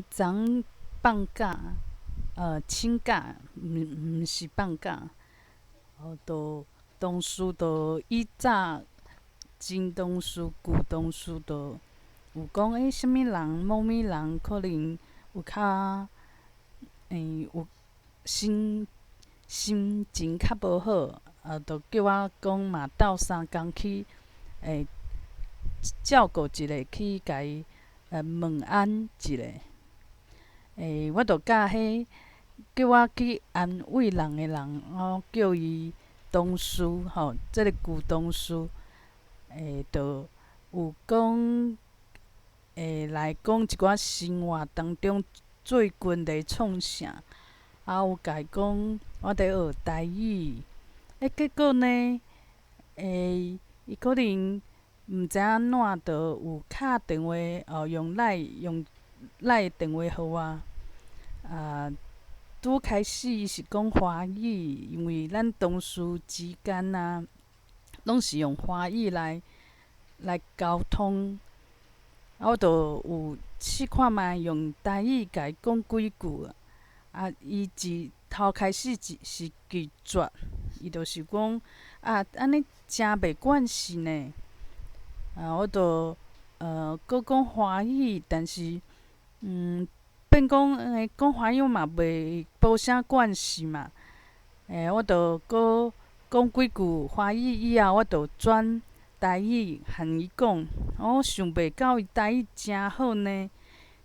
昨放假，请假，毋是放假，同事以早前同事、旧同事有讲，什物人、某物人可能有较有心情较无好，叫我讲嘛斗相共去照顾一下，去甲伊问安一下。我甲迄叫我去安慰人的人，叫伊同事即个旧同事，有讲来讲一寡生活当中最近咧创啥，有甲伊讲我伫学台语，结果呢，伊可能毋知安怎，有敲电话用赖电话互我。拄开始伊是讲华语，因为咱同事之间拢是用华语来沟通。我有试看觅用台语甲伊讲几句，伊头开始是拒绝，伊就是讲安尼真袂惯势呢。我搁讲华语，但是变讲讲华语嘛无啥惯势嘛。我搁讲几句华语以后，我转台语和伊讲。我想袂到伊台语真好呢。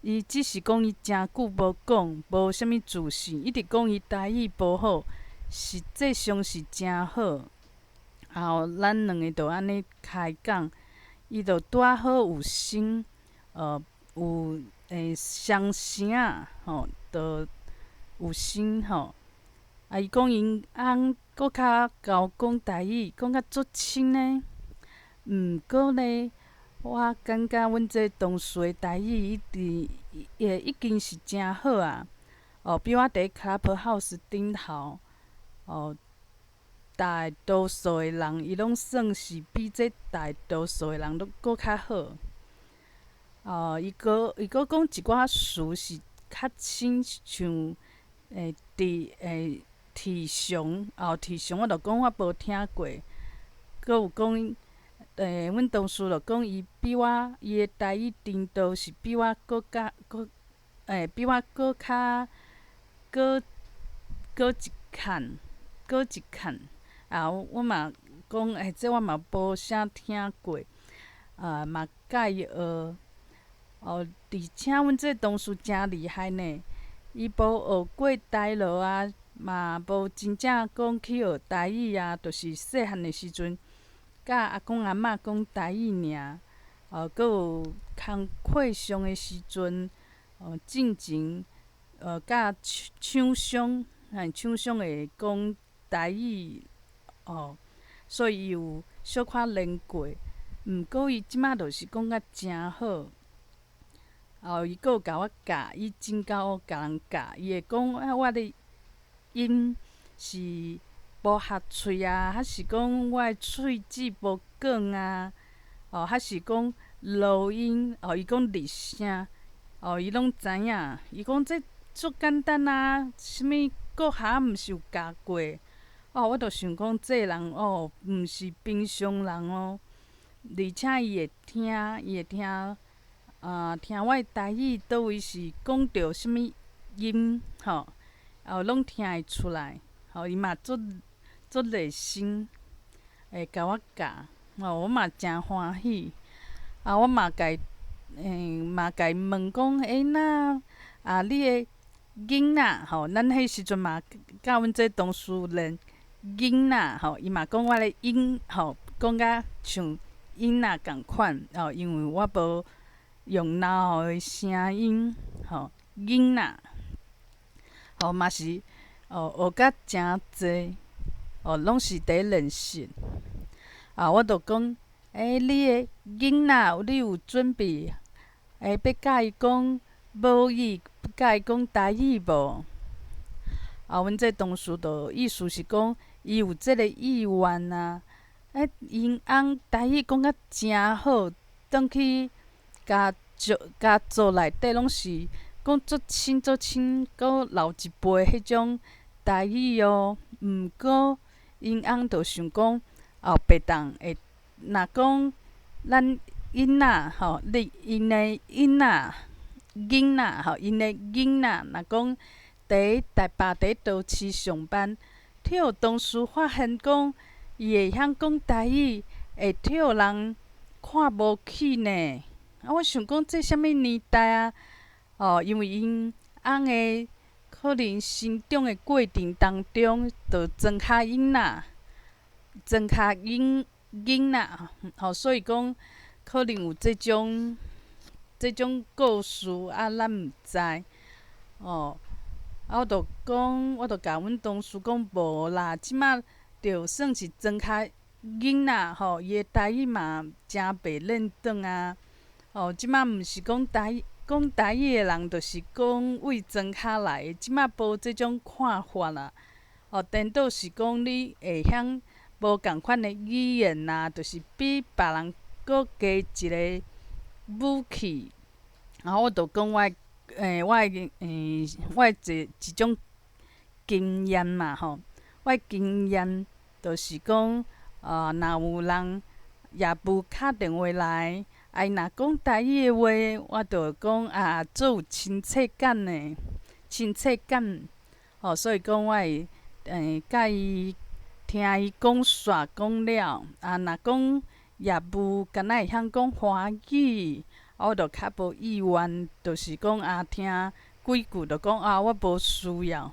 伊只是讲伊真久无讲，无啥物自信，一直讲伊台语无好，实际上是真好。后咱两个安尼开讲，伊拄仔好有心，有双声有心伊讲因翁搁较甲我讲台语，讲甲足深呢。毋过呢，我感觉阮这同事的台语已经是真好啊。比我伫 Clubhouse 顶头，大多数的人，伊拢算是比这大多数的人都搁较好。伊搁讲一寡词是较亲像提倡提倡我讲我无听过。搁有讲阮同事讲伊的台语程度是比我搁较比我搁较搁一坎。我嘛讲这我嘛无啥听过，嘛教伊学。而且阮这同事真厉害呢，伊无学过台语嘛无真正讲去学台语就是细汉的时阵，甲阿公阿嬷讲台语尔。搁有工课上的时阵，进前甲厂商会讲台语，所以伊有小可练过。毋过伊即马就是讲甲真好。伊搁有甲我教，伊真够甲人教。伊会讲我的音是无合喙还是讲我的喙齿无管还是讲漏音伊讲日声伊拢知影。伊讲这足简单啥物国学毋是有教过。我着想讲这人毋是平常人而且伊会听听我的台语倒位是讲着啥物音拢听会出来。伊嘛足热心，会甲我教。我嘛真欢喜。我嘛甲伊问讲你的囡仔咱迄时阵嘛甲阮这同事练囡仔伊嘛讲我的音讲甲像囡仔共款因为我无用老后的声音囡仔嘛是学甲真济拢是伫练习。我着讲你的囡仔你有准备要教伊讲母语，教伊讲台语无？阮这同事意思是讲伊有即个意愿因翁台语讲甲真好，转去家族内底拢是讲足深足深，搁老一辈迄种台语哦。毋过因翁就想讲后壁当会，若讲咱囡仔吼，因的囡仔吼，因的囡仔，若讲伫台北伫都市上班，替同事发现讲伊会晓讲台语，会替人看无起呢。我想讲这啥物年代啊？因为因翁的可能成长的过程当中，就庄卡囡仔，庄卡囡仔，所以讲可能有这种故事啊，咱毋知。我就讲，我就甲阮同事讲无啦，即马就算是庄卡囡仔，伊的台语嘛真袂练转啊。即马毋是讲台语的人，就是讲为庄卡来的，即马无即种看法啦。颠倒是讲你会晓无共款的语言啦，就是比别人搁加一个武器。我就讲我的一种经验嘛我的经验就是讲，若有人业务敲电话来，伊若讲台语的话，我就讲足有亲切感的，亲切感。所以讲我会甲伊听伊讲煞讲了。若讲业务敢若会晓讲华语，我就较无意愿，就是讲听几句就讲我无需要。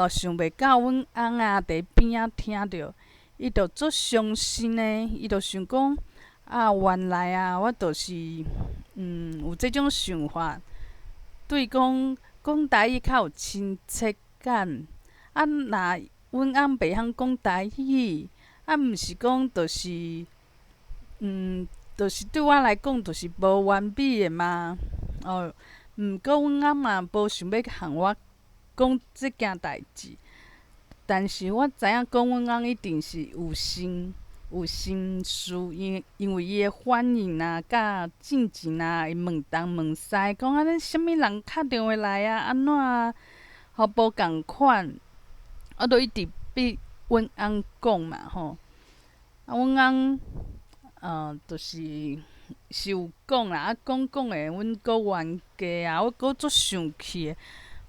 想袂到阮翁伫边仔听着，伊就足伤心的，伊就想讲原来我就是有即种想法，对讲台语较有亲切感。若阮翁袂晓讲台语，毋是讲就是就是对我来讲就是无完美的嘛。毋过阮翁嘛无想要向我讲即件代志，但是我知影讲阮翁一定是有心事，因为伊的反应甲进前会问东问西，讲恁啥物人敲电话来安怎无共款。我就一直逼阮翁讲嘛阮翁就是有讲啦，讲的阮阁冤家我阁足生气的。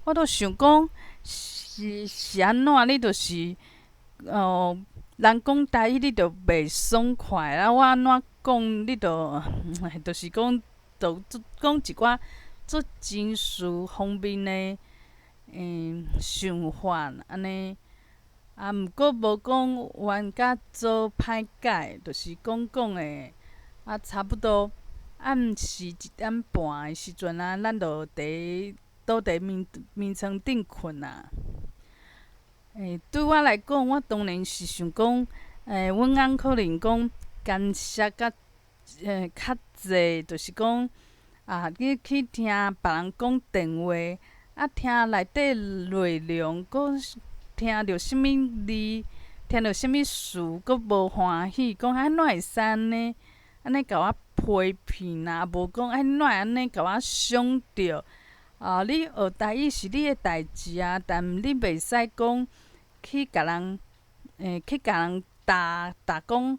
我都想讲是安怎？你就是人讲台语你就袂爽快我安怎讲你就是讲讲一寡足情绪方面的想法安尼。毋过无讲冤甲做歹解，就是讲的差不多暗时1点半的时阵咱就倒伫眠床顶困对我来讲，我当然是想讲，阮翁可能讲干涉较较济，就是讲你去听别人讲电话，听内底内容，搁听着啥物字，听着啥物事，搁无欢喜，讲怎会使安尼甲我批评无讲怎会安尼甲我伤着。你学台语是你的代志但你袂使讲去甲人打讲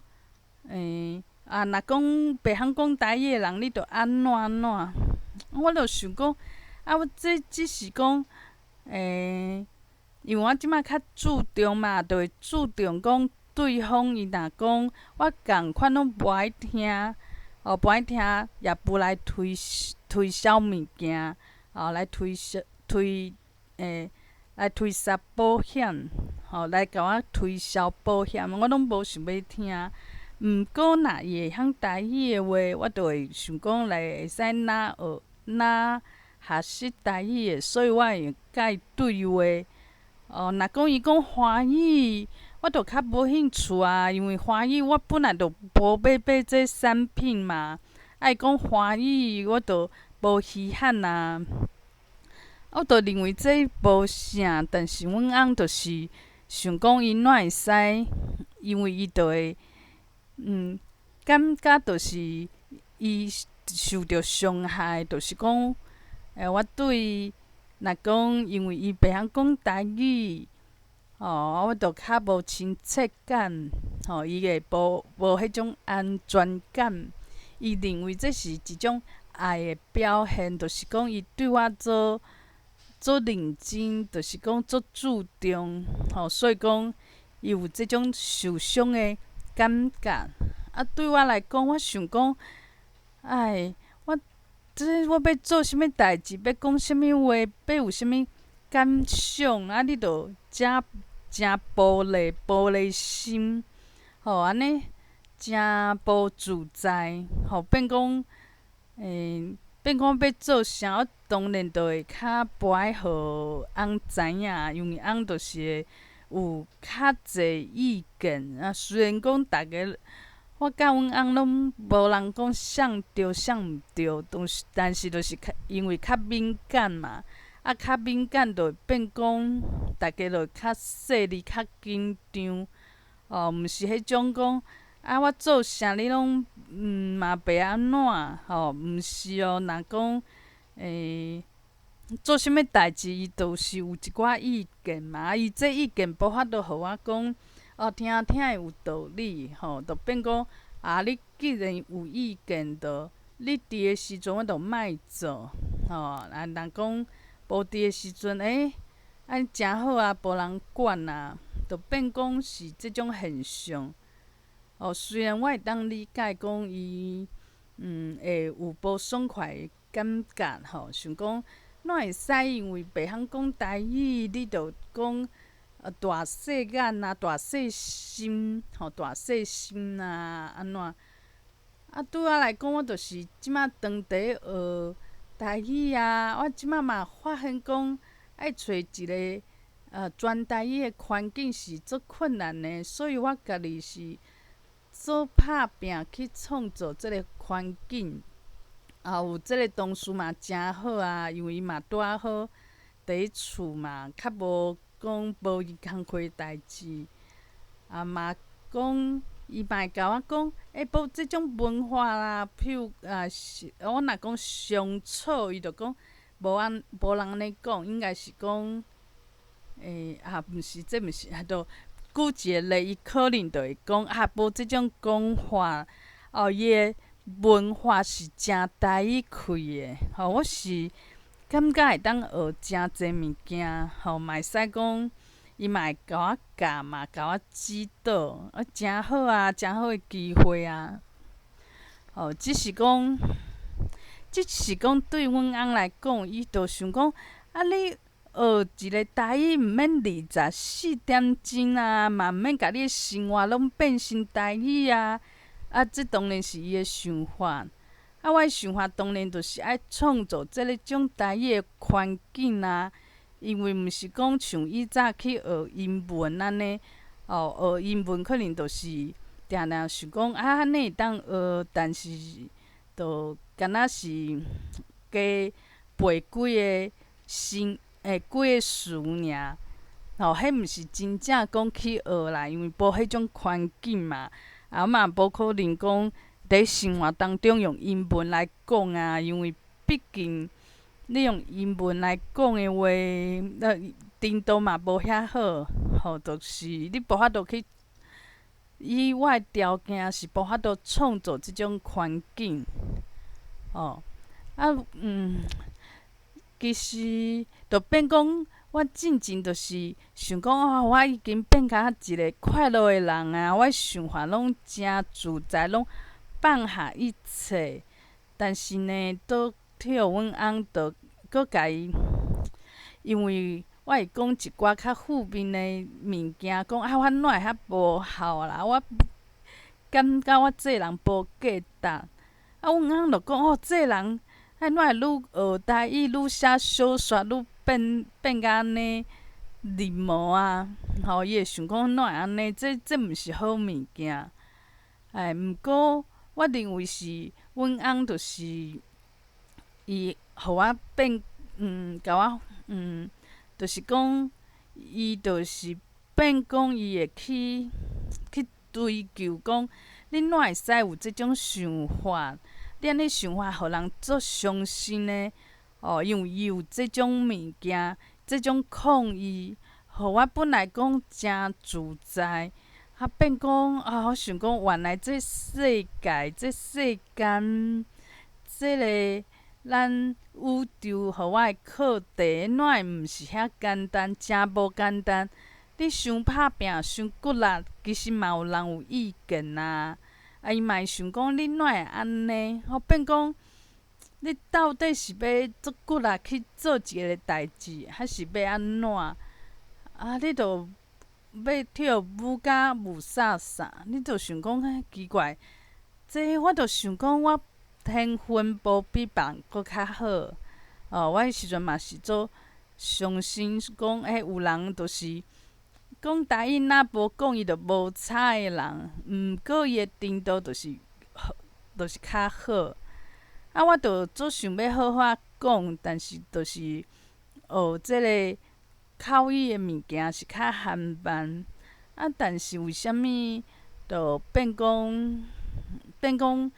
若讲袂晓讲台语的人，你着安怎安怎。我着想讲我这只是讲因为我即摆较注重嘛，就会注重讲对方伊若讲我共款拢无爱听，无爱听业务来推销物件，来推销保险，来甲我推销保险，我拢无想要听。毋过若伊会晓台语的话，我就会想讲来会使学习台语的，所以我会甲伊对话。若讲伊讲华语，我就较无兴趣因为华语我本来就无要买这产品嘛。伊讲华语，我就无稀罕我就认为这无啥，但是阮翁就是想讲伊哪会使，因为伊就会感觉就是伊受着伤害，就是讲我对若讲因为伊袂晓讲台语，我就较无亲切感，伊会无迄种安全感。伊认为这是一种爱的表现，就是讲伊对我做认真，就是讲做注重，所以讲伊有即种受伤的感觉。对我来讲，我想讲，哎，我要做啥物代志，要讲啥物话，要有啥物感想，你着真玻璃心，安尼真无自在，变讲，变讲要做啥，我当然着会较不爱互翁知影，因为翁着是会有较侪意见。虽然讲我甲阮翁拢无人讲啥对啥毋对，但是就是因为较敏感嘛，较敏感就会变讲，大家就较细腻、较紧张。毋是迄种讲我做啥你拢嘛袂安怎，毋是哦。若讲做啥物代志，伊就是有一寡意见嘛，伊这意见无法度互我讲。听会有道理，就变讲你既然有意见，你伫诶时阵我就莫做，若讲无伫诶时阵，安尼诚好啊，无人管啊，就变讲是即种现象。虽然我会当理解讲伊会有无爽快诶感觉，想讲哪会使因为袂晓讲台语，你着讲。大细眼大细心，大细心安怎？对我来讲，我就是即马长地学台语我即马嘛发现讲，爱找一个专台语的环境是足困难的，所以我家己是做拍拼去创造即个环境。有即个同事嘛诚好因为伊嘛拄好伫咧厝嘛，较无。讲无伊工课代志，嘛讲伊嘛会甲我讲，无即种文化啦，譬如我若讲香草，伊就讲无人安尼讲，应该是讲毋是，这毋是，就举一个例，伊可能就会讲无即种讲法，伊的文化是诚台语开的，我是。感觉会当学诚侪物件，嘛会使讲，伊嘛会甲我教嘛，甲我指导，诚好诚好诶机会只是讲对阮翁来讲，伊就想讲，你学一个台语毋免24点钟嘛毋免甲你诶生活拢变成台语这当然是伊诶想法。我的想法当然就是爱创造即种台语的环境因为毋是讲像以早去学英文安尼，学英文可能就是定定想讲安尼会当学，但是就敢若是加背几个几个词尔，迄毋是真正讲去学啦，因为无迄种环境嘛，我嘛无可能讲。伫生活当中用英文来讲因为毕竟你用英文来讲的话，程度嘛无遐好，就是你无法度去以我的条件是无法度创造即种环境，其实就变讲，我进前就是想讲我已经变甲一个快乐的人我的想法拢诚自在，拢。放下一切，但是呢，倒替阮翁倒搁甲伊，因为我会讲一寡较负面的物件，讲我哪会遐无效啦，我感觉我这人无价值。阮翁就讲这人哪会愈学台语愈写小说愈变甲安尼入魔伊会想讲哪会安尼？这毋是好物件。毋过。我认为是阮翁，就是伊互我变，甲我，就是讲，伊就是变讲，伊会去追求讲，你哪会使有即种想法？你安尼想法，互人足伤心的。因为伊有即种物件，即种创意，互我本来讲诚自在，变讲我想讲原来这世界、这世间，即个咱宇宙互我的课题，哪会毋是遐简单，诚无简单。你伤拍拼、伤骨力，其实嘛有人有意见啊。伊嘛会想讲你哪会安尼？变讲你到底是要足骨力去做一个代志，还是要安怎？你着要跳舞甲舞啥？你着想讲奇怪，这我着想讲我天分无比别人搁较好。我迄时阵嘛是做伤心，讲有人着是讲台语若无讲伊着无差的人，毋过伊的程度着是较好。我着做想要好好讲，但是着是学即个口语的物件是较含慢。但是为虾物着变讲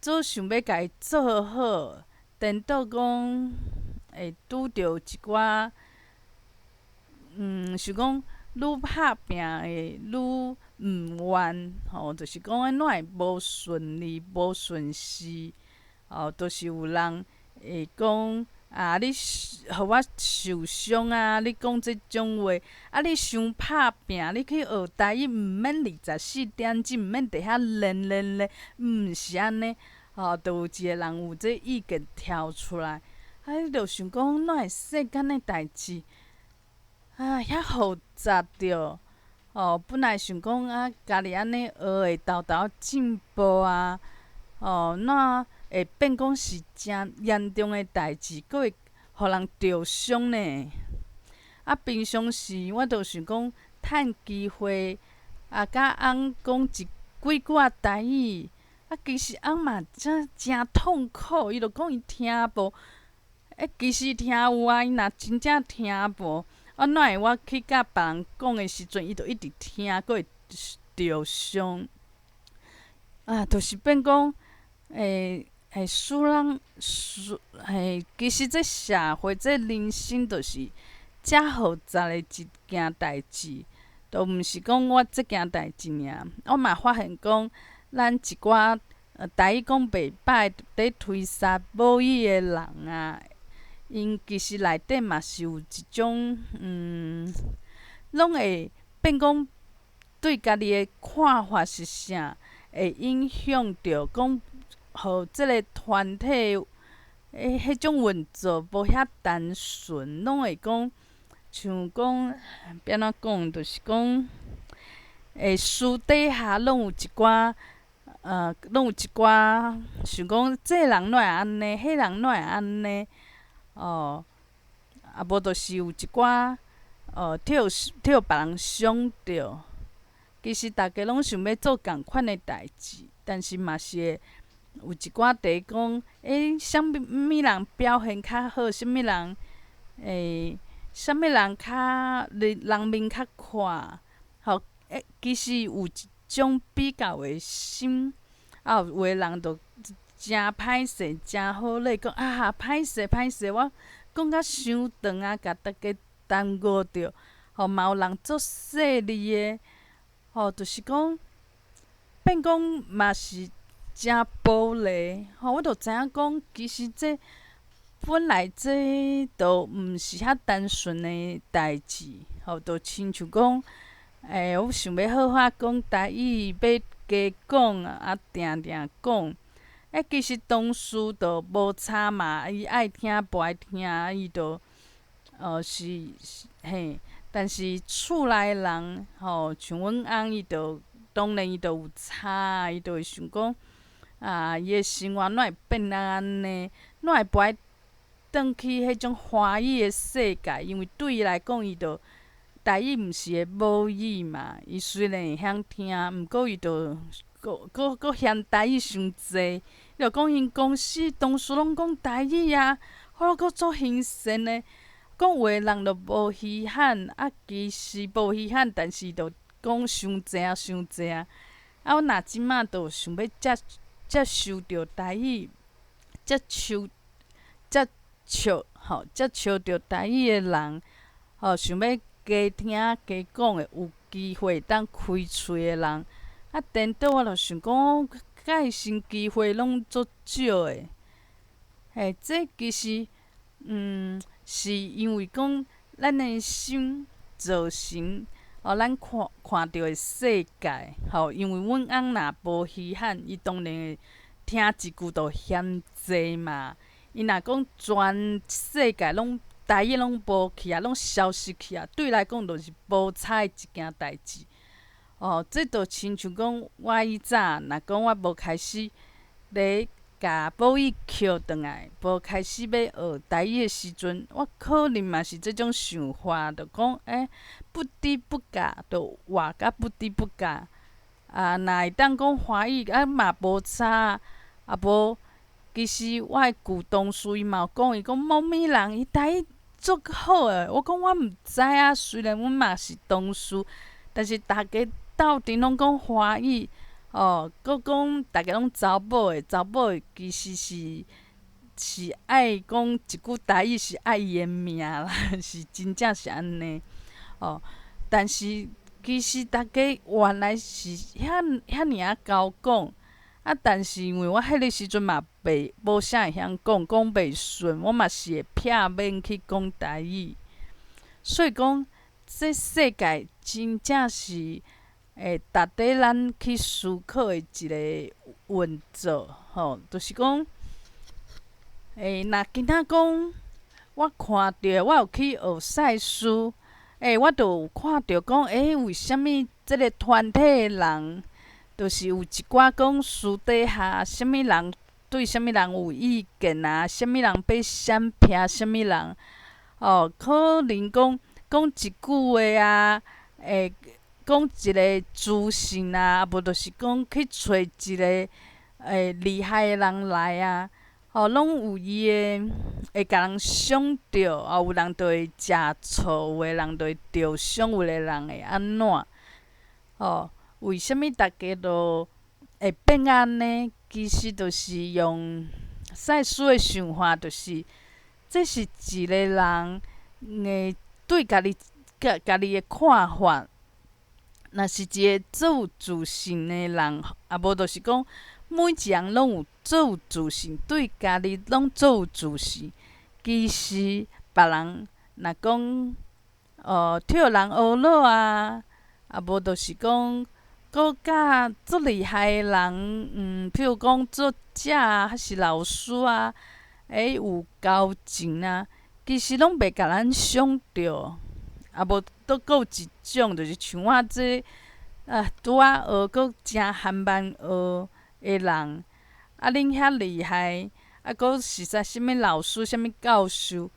做想要家己做好，颠倒讲会拄着一寡想讲愈拍拼的愈毋愿，就是讲哪会无顺利、无顺势。都是有人会讲你互我受伤啊！你讲即种话，你伤拍拼，你去学台语，毋免24点钟，毋免伫遐练，毋是安尼。就有一个人有这意见跳出来，你着想讲哪会世间的代志遐复杂着。本来想讲家己安尼学会豆豆进步啊，哪会变讲是诚严重的代志，佫会互人着伤呢？平常时我着想讲趁机会甲翁讲几句台语，其实翁嘛诚痛苦，伊着讲伊听无。其实听有啊，伊若真正听无，哪会我去甲别人讲的时阵，伊着一直听，佫会着伤。就是变讲使人其实这社会、这人生，就是遮复杂的一件代志，都毋是讲我即件代志尔。我嘛发现讲，咱一寡台语讲袂歹咧推沙母语的人因其实内底嘛是有一种拢会变讲对家己的看法是啥，会影响着讲。互即个团体迄种运作无遐单纯，拢会讲像讲要安怎讲，就是讲私底下拢有一寡想讲这人哪会安尼，迄人哪会安尼，无就是有一寡替别人想着。其实大家拢想要做共款的代志，但是嘛是会。有一寡伫讲，啥物人表现较好，啥物人较人面较快，其实有一种比较的心。有的人就诚歹势，诚好咧讲歹势，我讲甲伤长甲大家耽误着。嘛有人做势利的，就是讲变讲嘛是。诚暴力，我着知影讲，其实这本来这都毋是遐单纯的代志，就亲像讲，我想要好好讲台语，要加讲定讲，其实同事就无差嘛，伊爱听无爱听，伊但是厝内人，像阮翁，伊当然伊有差，伊会想讲。伊的生活哪会变安尼？哪会不爱转去迄种欢喜的世界？因为对伊来讲，伊台语毋是个母语嘛。伊虽然会晓听，毋过伊搁嫌台语伤济。伊着讲因公司同事拢讲台语我搁做欣赏的。讲有的人着无稀罕，其实无稀罕，但是着讲伤济我若即马着想要接受着台语，接笑，才笑着台语的人，想要加听加讲的，有机会当开喙的人。啊，颠倒我就想讲，介新机会拢足少的。这其实，是因为讲咱的心造成，咱看到的世界，因为阮翁若无稀罕，伊当然会听一句就嫌济嘛。伊若讲全世界拢台语拢无去啊，拢消失去啊，对伊来讲就是无彩的一件代志。这就亲像讲，我以早若讲我无开始咧甲母语捡转来，无开始要学台语的时阵，我可能嘛是即种想法，就讲不知不觉就活甲不知不觉。若会当讲华语嘛无差，无。其实我的旧同事伊嘛有讲，伊讲猫咪人伊台语足好诶。我讲我毋知影，虽然阮嘛是同事，但是大家斗阵拢讲华语，搁讲大家拢查某诶，查某诶其实是爱讲一句台语，是爱伊诶命啦，是真正是安尼。但是其实大家原来是遐尔交讲。但是因为我迄个时阵嘛无啥会晓讲袂顺，我嘛是会避免去讲台语。所以讲，这世界真正是会值得咱去思考的一个运作，就是讲，若今仔讲我看着我有去学赛事，我就有看着讲，为虾米即个团体的人？就是有一寡讲私底下，啥物人对啥物人有意见啊，啥物人要闪避啥物人，可能讲一句话啊，讲一个资讯啊，无就是讲去找一个厉害的人来啊，拢有伊的会甲人伤着，有人就会食醋，有的人就会着伤，有的人会安怎，为虾米大家都会变安尼？其实就是用赛斯的想法，就是这是一个人的对家己的看法。若是一个足有自信的人，无就是讲每一人拢有足有自信，对家己拢足有自信。其实别人若讲替人学老啊，无就是讲。搁甲足厉害的人，譬如讲作者啊，还是老师啊，有交情啊，其实拢袂甲咱伤着。无搁有一种，就是像我这拄仔学搁真含慢学的人，恁遐厉害，搁实在啥物老师、啥物教授，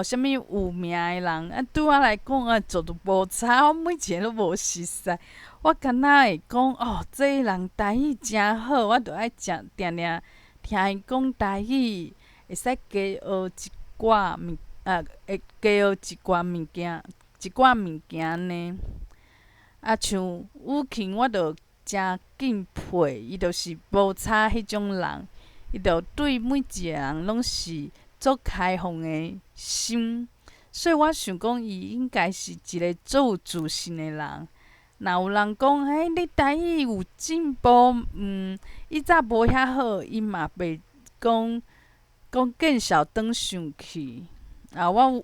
啥物有名的人，对我来讲做都无差，我每一个都无熟悉。我敢若会讲这个人台语真好，我着爱定定听伊讲台语，会使加学一寡会加学一寡物件呢。像武琴，我着真敬佩，伊就是无差迄种人，伊着对每一个人拢是足开放的心，所以我想讲，伊应该是一个足有自信的人。若有人讲，你台语有进步，以早无遐好，伊嘛袂讲见笑转上去。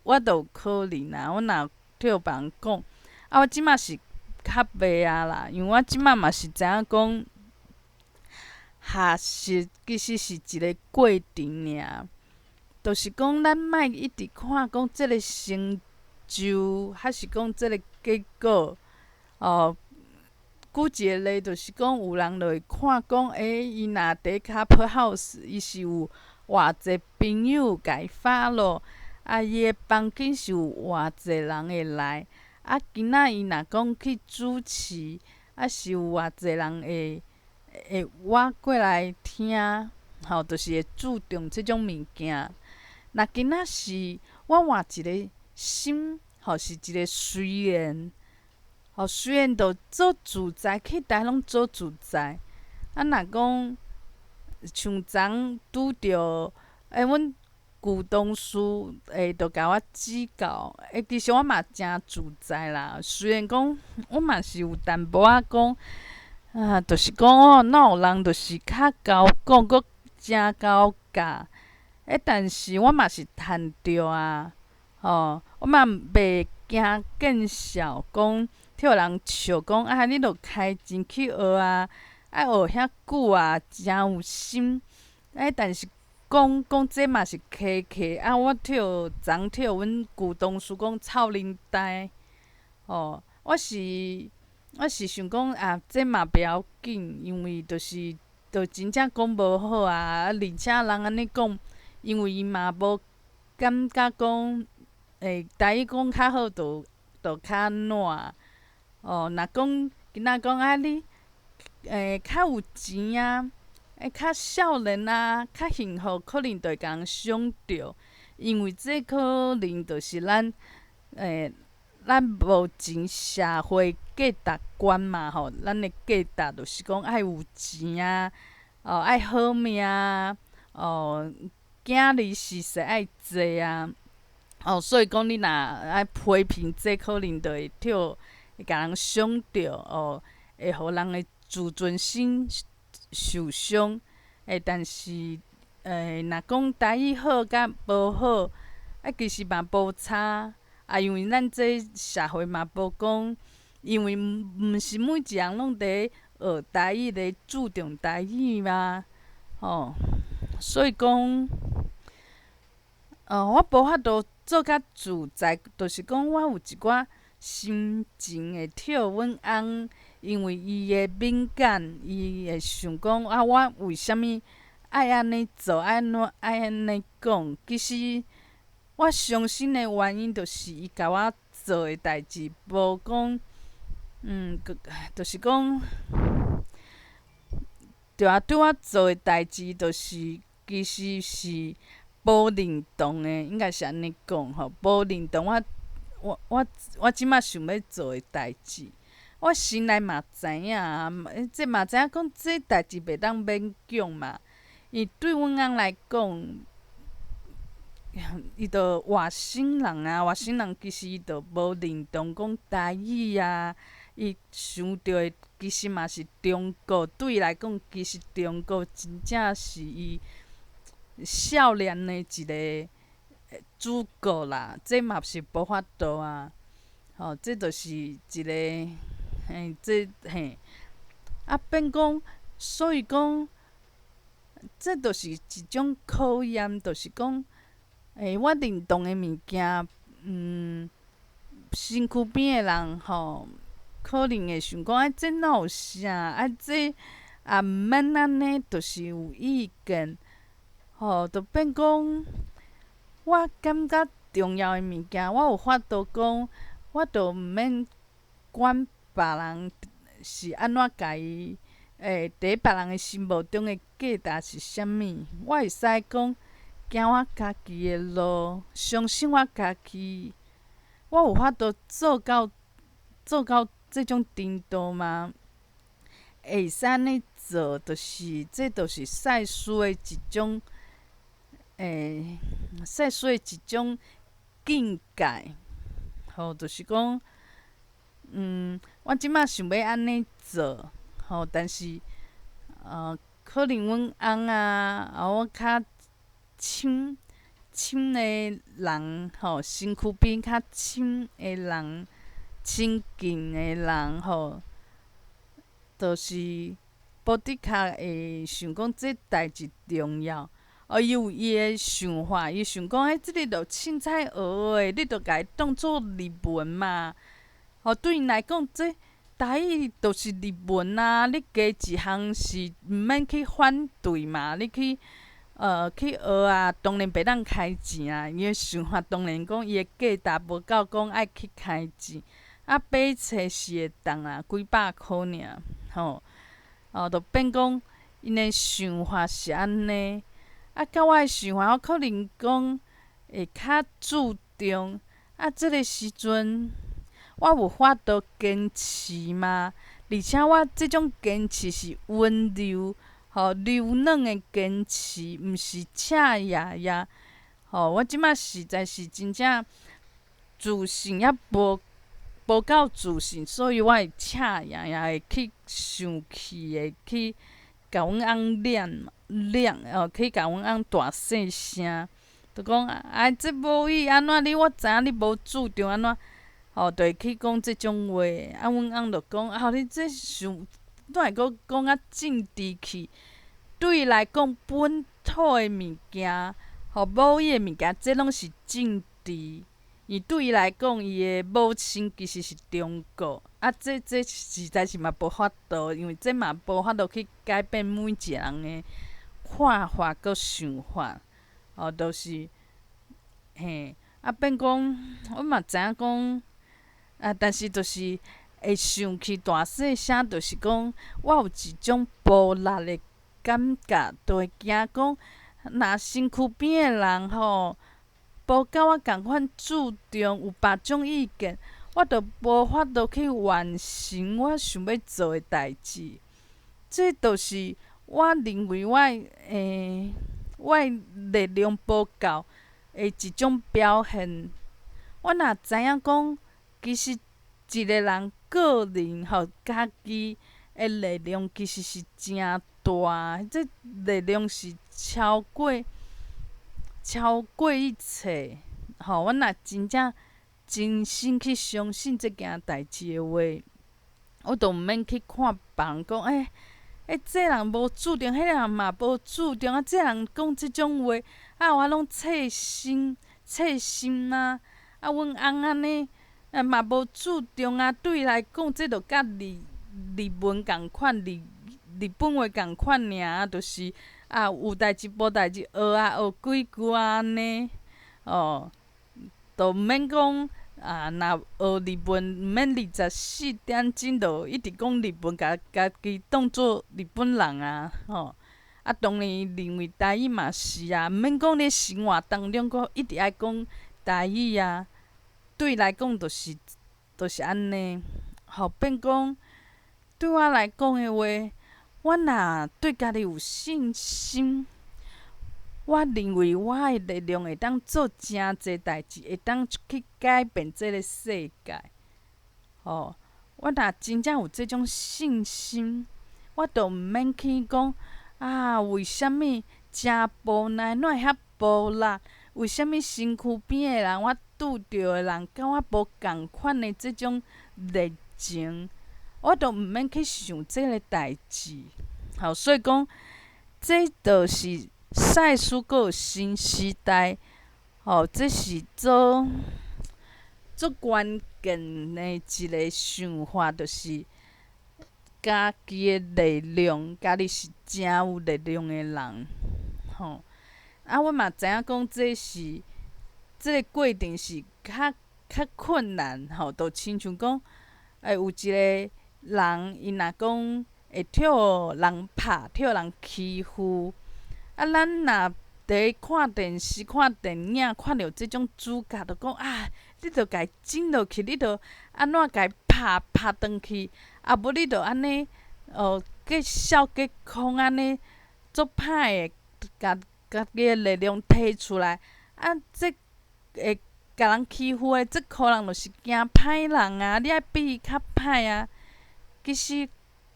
我着有可能啊，我若替别人讲，我即马是较袂啊啦，因为我即马嘛是知影讲，学习其实是一个过程尔，就是讲咱莫一直看讲即个成就，还是讲即个结果。举一个例，就是讲有人就会看讲，伊若伫Clubhouse，伊是有偌济朋友甲伊follow，伊的房间是有偌济人会来，今仔伊若讲去主持，是有偌济人会我过来听，就是会注重即种物件。若今仔是我换一个心，是一个随缘。虽然着做自在，去台拢做自在。若讲像昨拄着，阮旧同事就甲我指教，其实我嘛诚自在啦。虽然讲我嘛是有淡薄仔讲，就是讲哪有人就是较高讲，佫诚高教，但是我嘛是趁着啊，我嘛袂惊见笑，讲替人笑讲你著开钱去学啊，学遐久啊，诚有心。但是讲这嘛是客客，我昨替阮旧同事讲臭恁呆，我是想讲这嘛不要紧，因为就真正讲无好啊，而且人安尼讲，因为伊嘛无感觉讲，台语讲较好，就较安怎？若讲今仔讲你较有钱啊，较少年啊，较幸福，可能就会共人想着，因为这可能就是咱目前社会价值观嘛咱的价值就是讲爱有钱啊，爱好命啊，囝儿实势爱济啊，所以讲你若爱批评这可能就会会甲人想着会互人的自尊心受伤。但是若讲台语好甲无好，其实嘛无差。因为咱这社会嘛无讲，因为毋是每一人拢伫学台语，咧注重台语嘛，所以讲，我无法度做较自在，就是讲我有一寡心情会替阮翁，因为伊的敏感，伊会想讲我为虾物爱安尼做，爱安尼讲。其实我伤心的原因，就是伊甲我做的代志，无讲，就是讲，对我做的代志，就是其实是无认同的，应该是安尼讲无认同我即摆想要做的代志。我心内嘛知影这嘛知影讲这代志袂当勉强嘛。伊对阮翁来讲，伊着外省人啊，外省人其实伊着无认同讲台语啊，伊想着的其实嘛是中国，对伊来讲，其实中国真正是伊少年的一个主角啦，这嘛是无法度啊。这就是一个变讲，所以讲，这就是一种考验，就是讲，我认同的物件，身躯边的人可能会想讲，这哪有啥？这毋免安尼，就是有意见，就变讲，我感觉重要的物件，我有法度讲，我就毋免管别人是安怎家己，伫别人的心目中的价值是啥物，我会使讲，行我家己的路，相信我家己，我有法度做到这种程度吗？会使安尼做，这就是世事的一种，世事的一种境界。就是讲，我即摆想要安尼做，但是，可能阮翁啊，我较深的人，身躯边较深的人，亲近的人，就是无的确会想讲这代志重要。伊有伊的想法，伊想讲，即个着凊彩学的，你着家己当做日文嘛。对因来讲，这台语就是日文啊，你加一项是毋免去反对嘛，你去学啊，当然袂当开钱啊。伊的想法当然讲，伊的价值无够讲爱去开钱，买册是会当啊，几百箍尔，就变讲因的想法是安尼。甲我的想法，我可能讲会较注重。即个时阵，我有法度坚持吗？而且我即种坚持是温柔、柔软的坚持，毋是赤野野。我即摆实在是真正自信也无够自信，所以我会恰也会去生气，会去甲阮翁去甲阮翁大细声，就讲这无伊安怎你我知影你无注重安怎，就会去讲即种话。阮翁就讲你这想，怎会阁讲啊政治去？对伊来讲，本土的物件，母语的物件，这拢是政治。伊对伊来讲，伊的母亲其实是中国，这实在是嘛无法度，因为这嘛无法度去改变每一个人的看法佮想法，就是嘿，变讲，我嘛知影讲，但是就是会生气大细声，就是讲我有一种无力的感觉，就会惊讲，若身躯边的人无甲我共款注重，有别种意见，我就无法度去完成我想要做的代志。这就是我认为我的力量无够的一种表现。我若知影讲，其实一个人个人家己的力量其实是诚大，这力量是超过一切。我若真正真心去相信这件代志的话，我就毋免去看别人讲，这人无注重，迄人嘛无注重，这人讲即种话，我拢切心啊！阮翁安尼嘛无注重对伊来讲，这着甲日文共款，日本话共款尔，就是有代志无代志学几句安尼，就毋免讲若学日文，毋免24点钟就一直讲日文，家己当做日本人当然认为台语嘛是毋免讲咧生活当中阁一直爱讲台语对伊来讲就是安尼，变讲对我来讲的话，我若对家己有信心，我认为我的力量会当做诚侪代志，会当去改变即个世界。我若真正有即种信心，我就毋免去讲为虾物真无奈，怎会遐无力？为虾物身躯边的人，我拄着的人，甲我无共款的即种热情，我就毋免去想即个代志。所以讲，这就是赛事阁有新时代，这是做关键的一个想法，就是家己的力量，家己是真有力量的人，我嘛知影讲这个过程是较困难，就亲像讲，有一个人，伊若讲会替人拍，替人欺负，咱若伫看电视、看电影，看到即种主角，就讲你着家整落去，你着安怎家拍转去，无你着安尼，计笑计空安尼，足歹的，家己的力量摕出来，这会甲人欺负的，这可能就是惊歹人你爱比伊较歹其实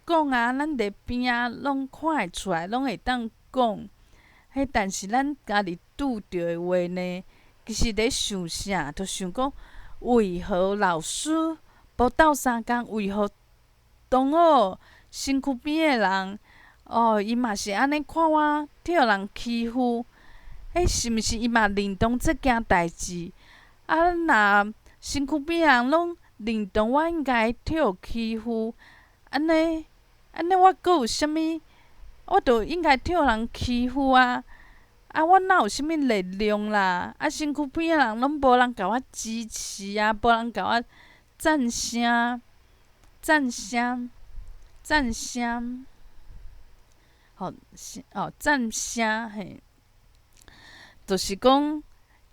讲咱伫边拢看会出来，拢会当讲。但是咱家己拄着的话呢，其实咧想啥？就想讲，为何老师无斗相共？为何同学身躯边的人，伊嘛是安尼看我替人欺负？是毋是伊嘛认同即件代志？若身躯边的人拢认同我应该替欺负，安尼我阁有啥物？我着应该替人欺负我哪有啥物力量啦？身躯边的人拢无人甲我支持无人甲我赞声，赞声，赞声嘿，就是讲，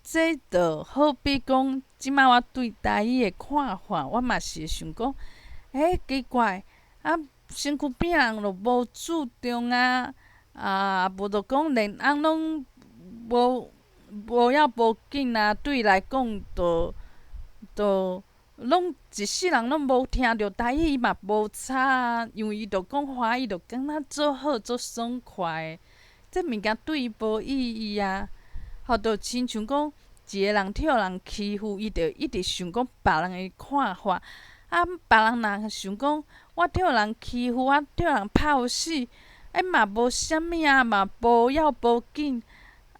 这着好比讲，即摆我对台语的看法，我嘛是会想讲，奇怪，身躯边人就无注重无就讲连翁拢无要无紧啊，对伊来讲，拢一世人拢无听着台语，伊嘛无差啊，因为伊着讲华语，着感觉做好做爽快的。这物件对伊无意义啊。着亲像讲，一个人替人欺负，伊着一直想讲别人的看法。啊，别人若想讲我替人欺负，我替人拍死，嘛无啥物啊，嘛无要无紧。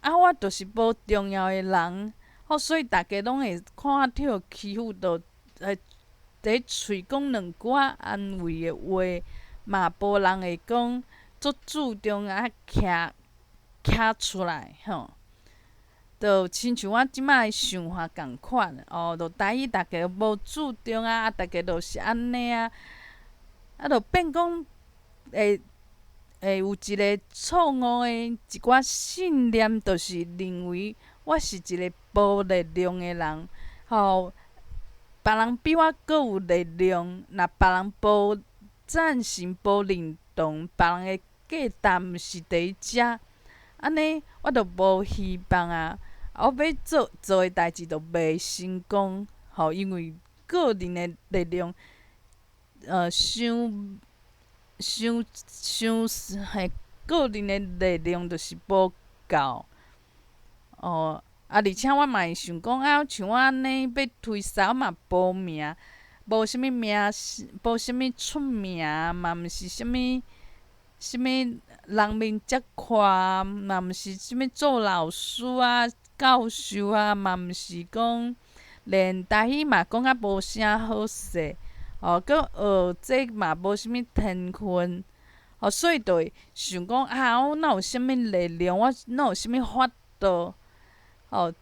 啊，我就是无重要的人，所以大家拢会看我替欺负，着伫喙讲两句安慰的话，嘛无人会讲足注重啊徛出来就亲像我即摆的想法共款就台语大家无注重啊，大家就是安尼啊，就变讲会有一个错误的一寡信念，就是认为我是一个无力量的人，别人比我搁有力量，若别人无赞成、无认同，别人的价值毋是伫伊遮，安尼我着无希望啊！我要做的代志着袂成功，因为个人的力量，个人的力量就是无够。而且我嘛会想讲像我安尼要推销，我嘛无名，无啥物无啥物出名，嘛毋是啥物人面遮宽，嘛毋是啥物做老师啊、教授啊，嘛毋是讲连台语嘛讲啊无啥好势，搁学这嘛无啥物天分，所以就会想讲我哪有啥物力量，我哪有啥物法度？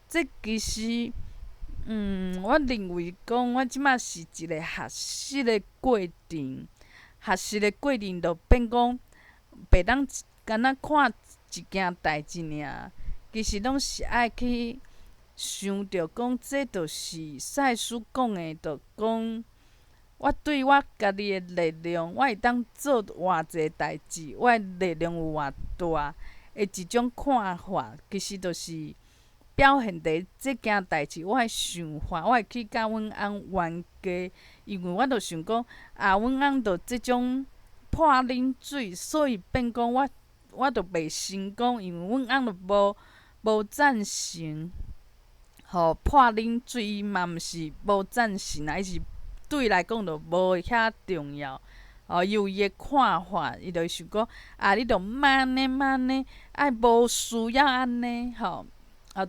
这其实，我认为讲我即摆是一个学习的过程，学习的过程就变讲，袂当干若看一件代志尔，其实拢是爱去想着讲，这就是赛斯讲的，就讲我对我家己的力量，我会当做偌济代志，我的力量有偌大的一种看法，其实就是表现伫即件代志我的想法，我会去甲阮翁冤家，因为我着想讲阮翁着即种破冷水，所以变讲我着袂成功，因为阮翁着无赞成，破冷水伊嘛毋是无赞成啊，伊是对伊来讲着无遐重要。伊有伊的看法，伊就会想讲你着莫安尼莫安尼，无需要安尼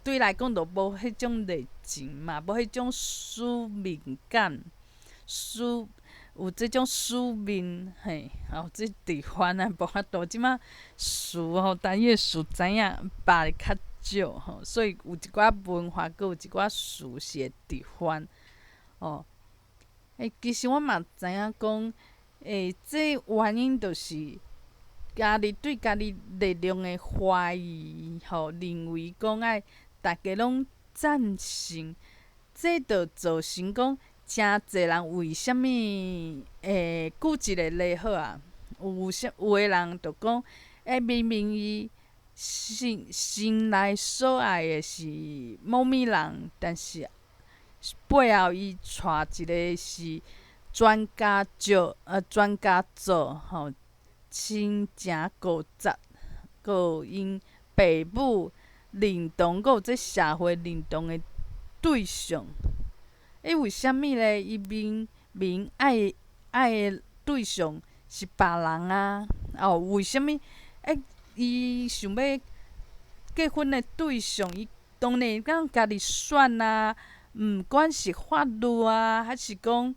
对伊来讲着无迄种热情嘛，无迄种使命感，有即种使命即伫翻啊，无法度即摆台语的词知影捌的较少所以有一寡文化，阁有一寡词是会直翻其实我嘛知影讲这原因就是家己对家己力量的怀疑认为讲大家拢赞成，这着造成讲诚济人为虾米举一个例好啊，有的人就讲明明伊心内所爱的是某物人，但是背后伊带一个是专家做亲情固执，阁有因爸母认同，阁有这社会认同的对象。为虾米咧？伊明明爱的对象是别人啊？为虾米？伊想要结婚的对象，伊当然会当家己选啊。毋管是法律啊，还是讲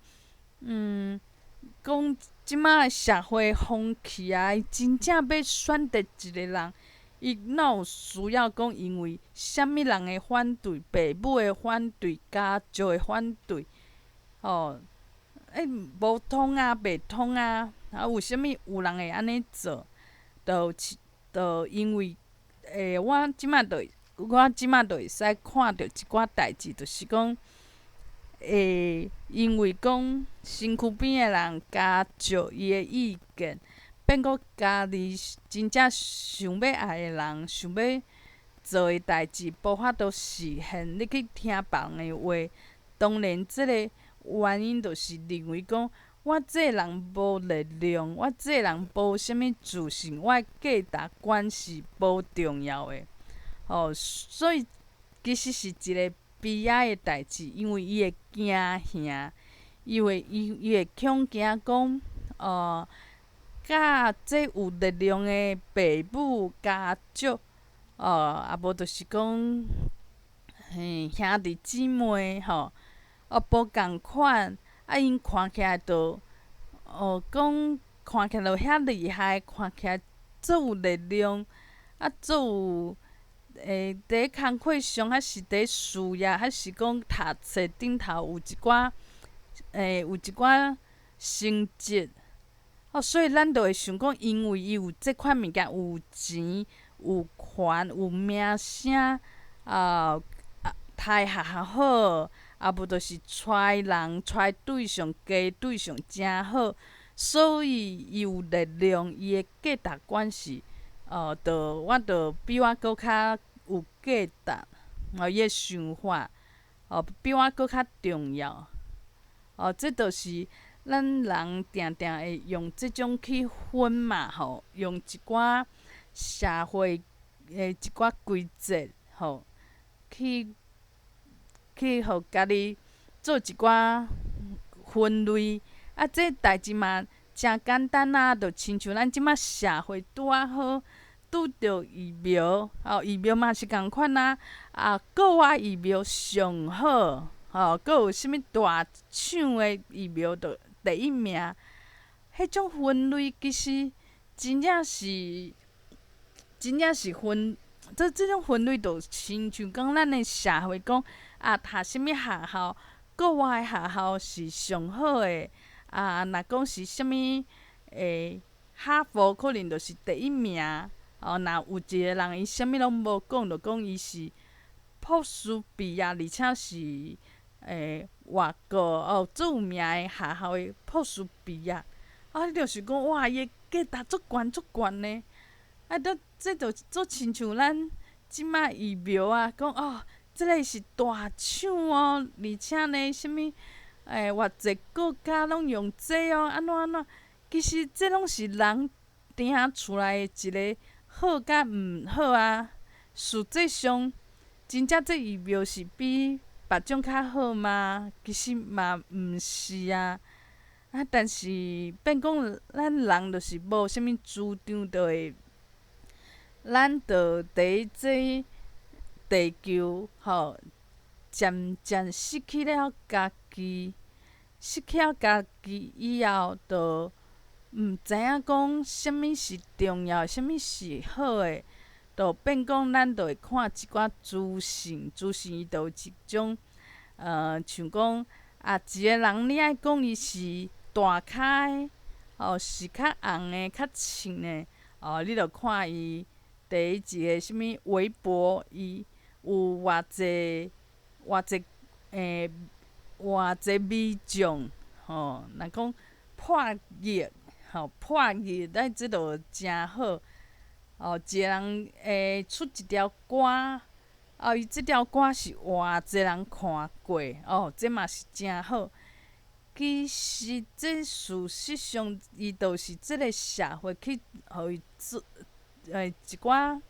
即摆的社会风气啊，伊真正要选择一个人，伊哪有需要讲因为啥物人的反对、爸母的反对、家族的反对无通啊，袂通啊！为虾米有人会安尼做？就因为我即摆就会使看到一寡代志，就是讲因为讲身躯边的人、家族伊的意见，变佫家己真正想要爱的人、想要做诶代志无法度实现，你去听别人诶话，当然即个原因就是认为讲，我这个人无力量，我这个人无啥物自信，我诶价值观是无重要诶。所以其实是一个悲哀诶代志，因为伊会惊吓，伊会恐惊讲，甲这有力量诶爸母家属，啊无就是讲，兄弟姊妹无共款，因看起来就，讲看起来就遐厉害，看起来足有力量，足有伫咧工课上，还是伫咧事业，还是讲读册顶头有一寡，有一寡成绩。所以咱就会想讲，因为伊有即款物件，有钱、有权、有名声，读学校好，无就是揣人、揣对象、加对象诚好，所以伊有力量，伊的价值观是，就比我搁较有价值，伊的想法，比我搁较重要。这就是咱人定定会用即种去分嘛，用一寡社会的一寡规则，去互家己做一寡分类。这代志嘛诚简单啊，就亲像咱即马社会拄啊好，拄着疫苗，疫苗嘛是共款啊，国外疫苗上好，搁有啥物大厂的疫苗就第一名。迄种分类其实真正是即种分类就亲像讲咱的社会讲，读啥物学校，国外的学校是上好的，若讲是啥物哈佛可能就是第一名。若有一个人伊啥物拢无讲，就讲伊是博士毕业，而且是外国最有名的学校的博士毕业。你就是讲哇，伊的价值足悬足悬呢。这就足亲像咱即马疫苗讲即个是大厂而且呢，啥物偌济国家拢用这安怎？其实这拢是人定出来的一个好甲毋好啊。实际上，真正这疫苗是比别种较好吗？其实嘛毋是啊。但是变讲咱人就是无啥物主张，就会咱就伫即地球渐渐失去了家己，失去了家己以后，就毋知影讲啥物是重要，啥物是好的，就变讲咱就会看一寡资讯，资讯伊就有一种，像讲一个人你爱讲伊是大咖的，是较红的、较称的，你着看伊第一个啥物微博，伊有偌济偌济米将，若讲破亿，破亿，即着诚好。一个人会出一条歌，伊即条歌是偌济人看过，这嘛是诚好。其实这事实上，伊就是即个社会去互伊做，一寡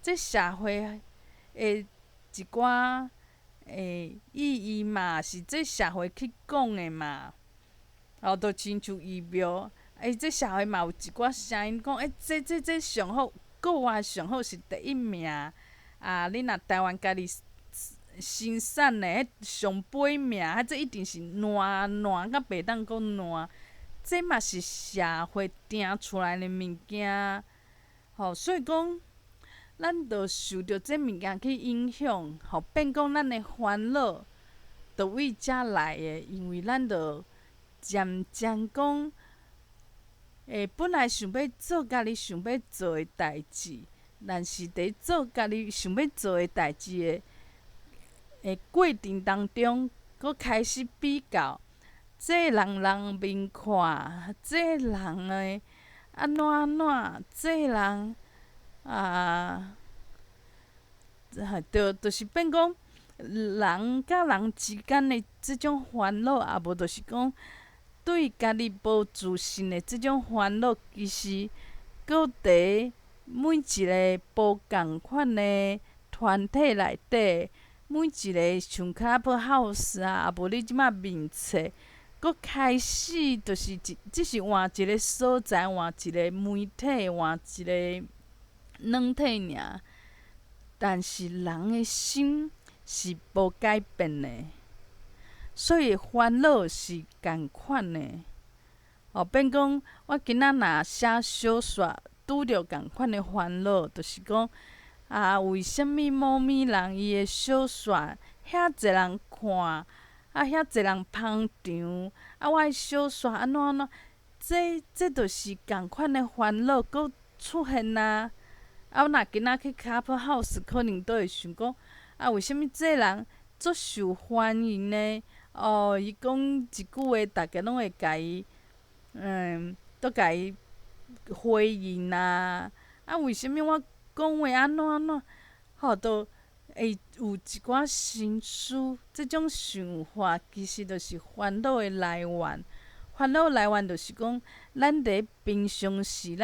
这社会的一寡意义嘛，是这社会去讲的嘛。就亲像疫苗，这社会嘛有一寡声音讲，这上好，国外上好是第一名。你若台湾家己生产的，迄上尾名，这一定是烂到袂当讲烂。这嘛是社会定出来的物件。所以讲，咱着受着这物件去影响，变讲咱的烦恼，着为遮来的。因为咱着渐渐讲，本来想要做家己想要做的代志，但是伫做家己想要做的代志的过程当中，佫开始比较，这人面看，这人的安怎，这人就是变讲，人甲人之间的即种烦恼，也无就是讲对家己无自信的即种烦恼，其实搁伫每一个无共款的团体内底，每一个像较要好势啊，也无你即马面册，搁开始就是只是换一个所在，换一个媒体，换一个软体尔。但是人的心是无改变的，所以烦恼是共款的。变讲我今仔若写小说，拄着共款的烦恼，就是讲为什物某物人伊的小说遐侪人看，遐侪人捧场，我的小说安怎安怎，这就是共款的烦恼搁出现啊。若今仔去 Clubhouse，可能都会想讲，为什物这人足受欢迎呢？伊讲一句话，大家拢会甲伊，都甲伊回应啊。为什物我讲话安怎安怎，都会有一寡心思。即种想法其实就是烦恼的来源。烦恼来源就是讲，咱伫平常时，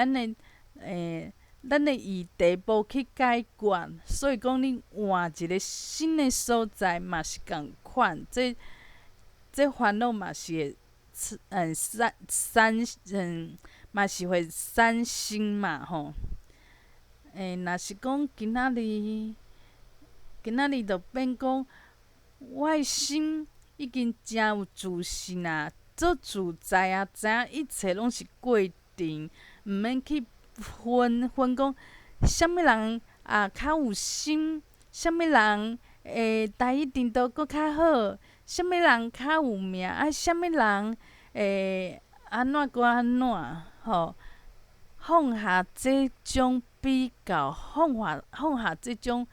咱的议题无去解决，所以讲你换一个新的所在嘛是共款。这烦恼嘛是会嘛是会产生嘛吼。若是讲今仔日就变讲，我的心已经诚有自信啊，足自在啊，知影一切拢是过程，毋免去分讲，啥物人较有心，啥物人台语程度搁较好，啥物人较有名，啥物人安怎搁安怎放下即种比较，放下即种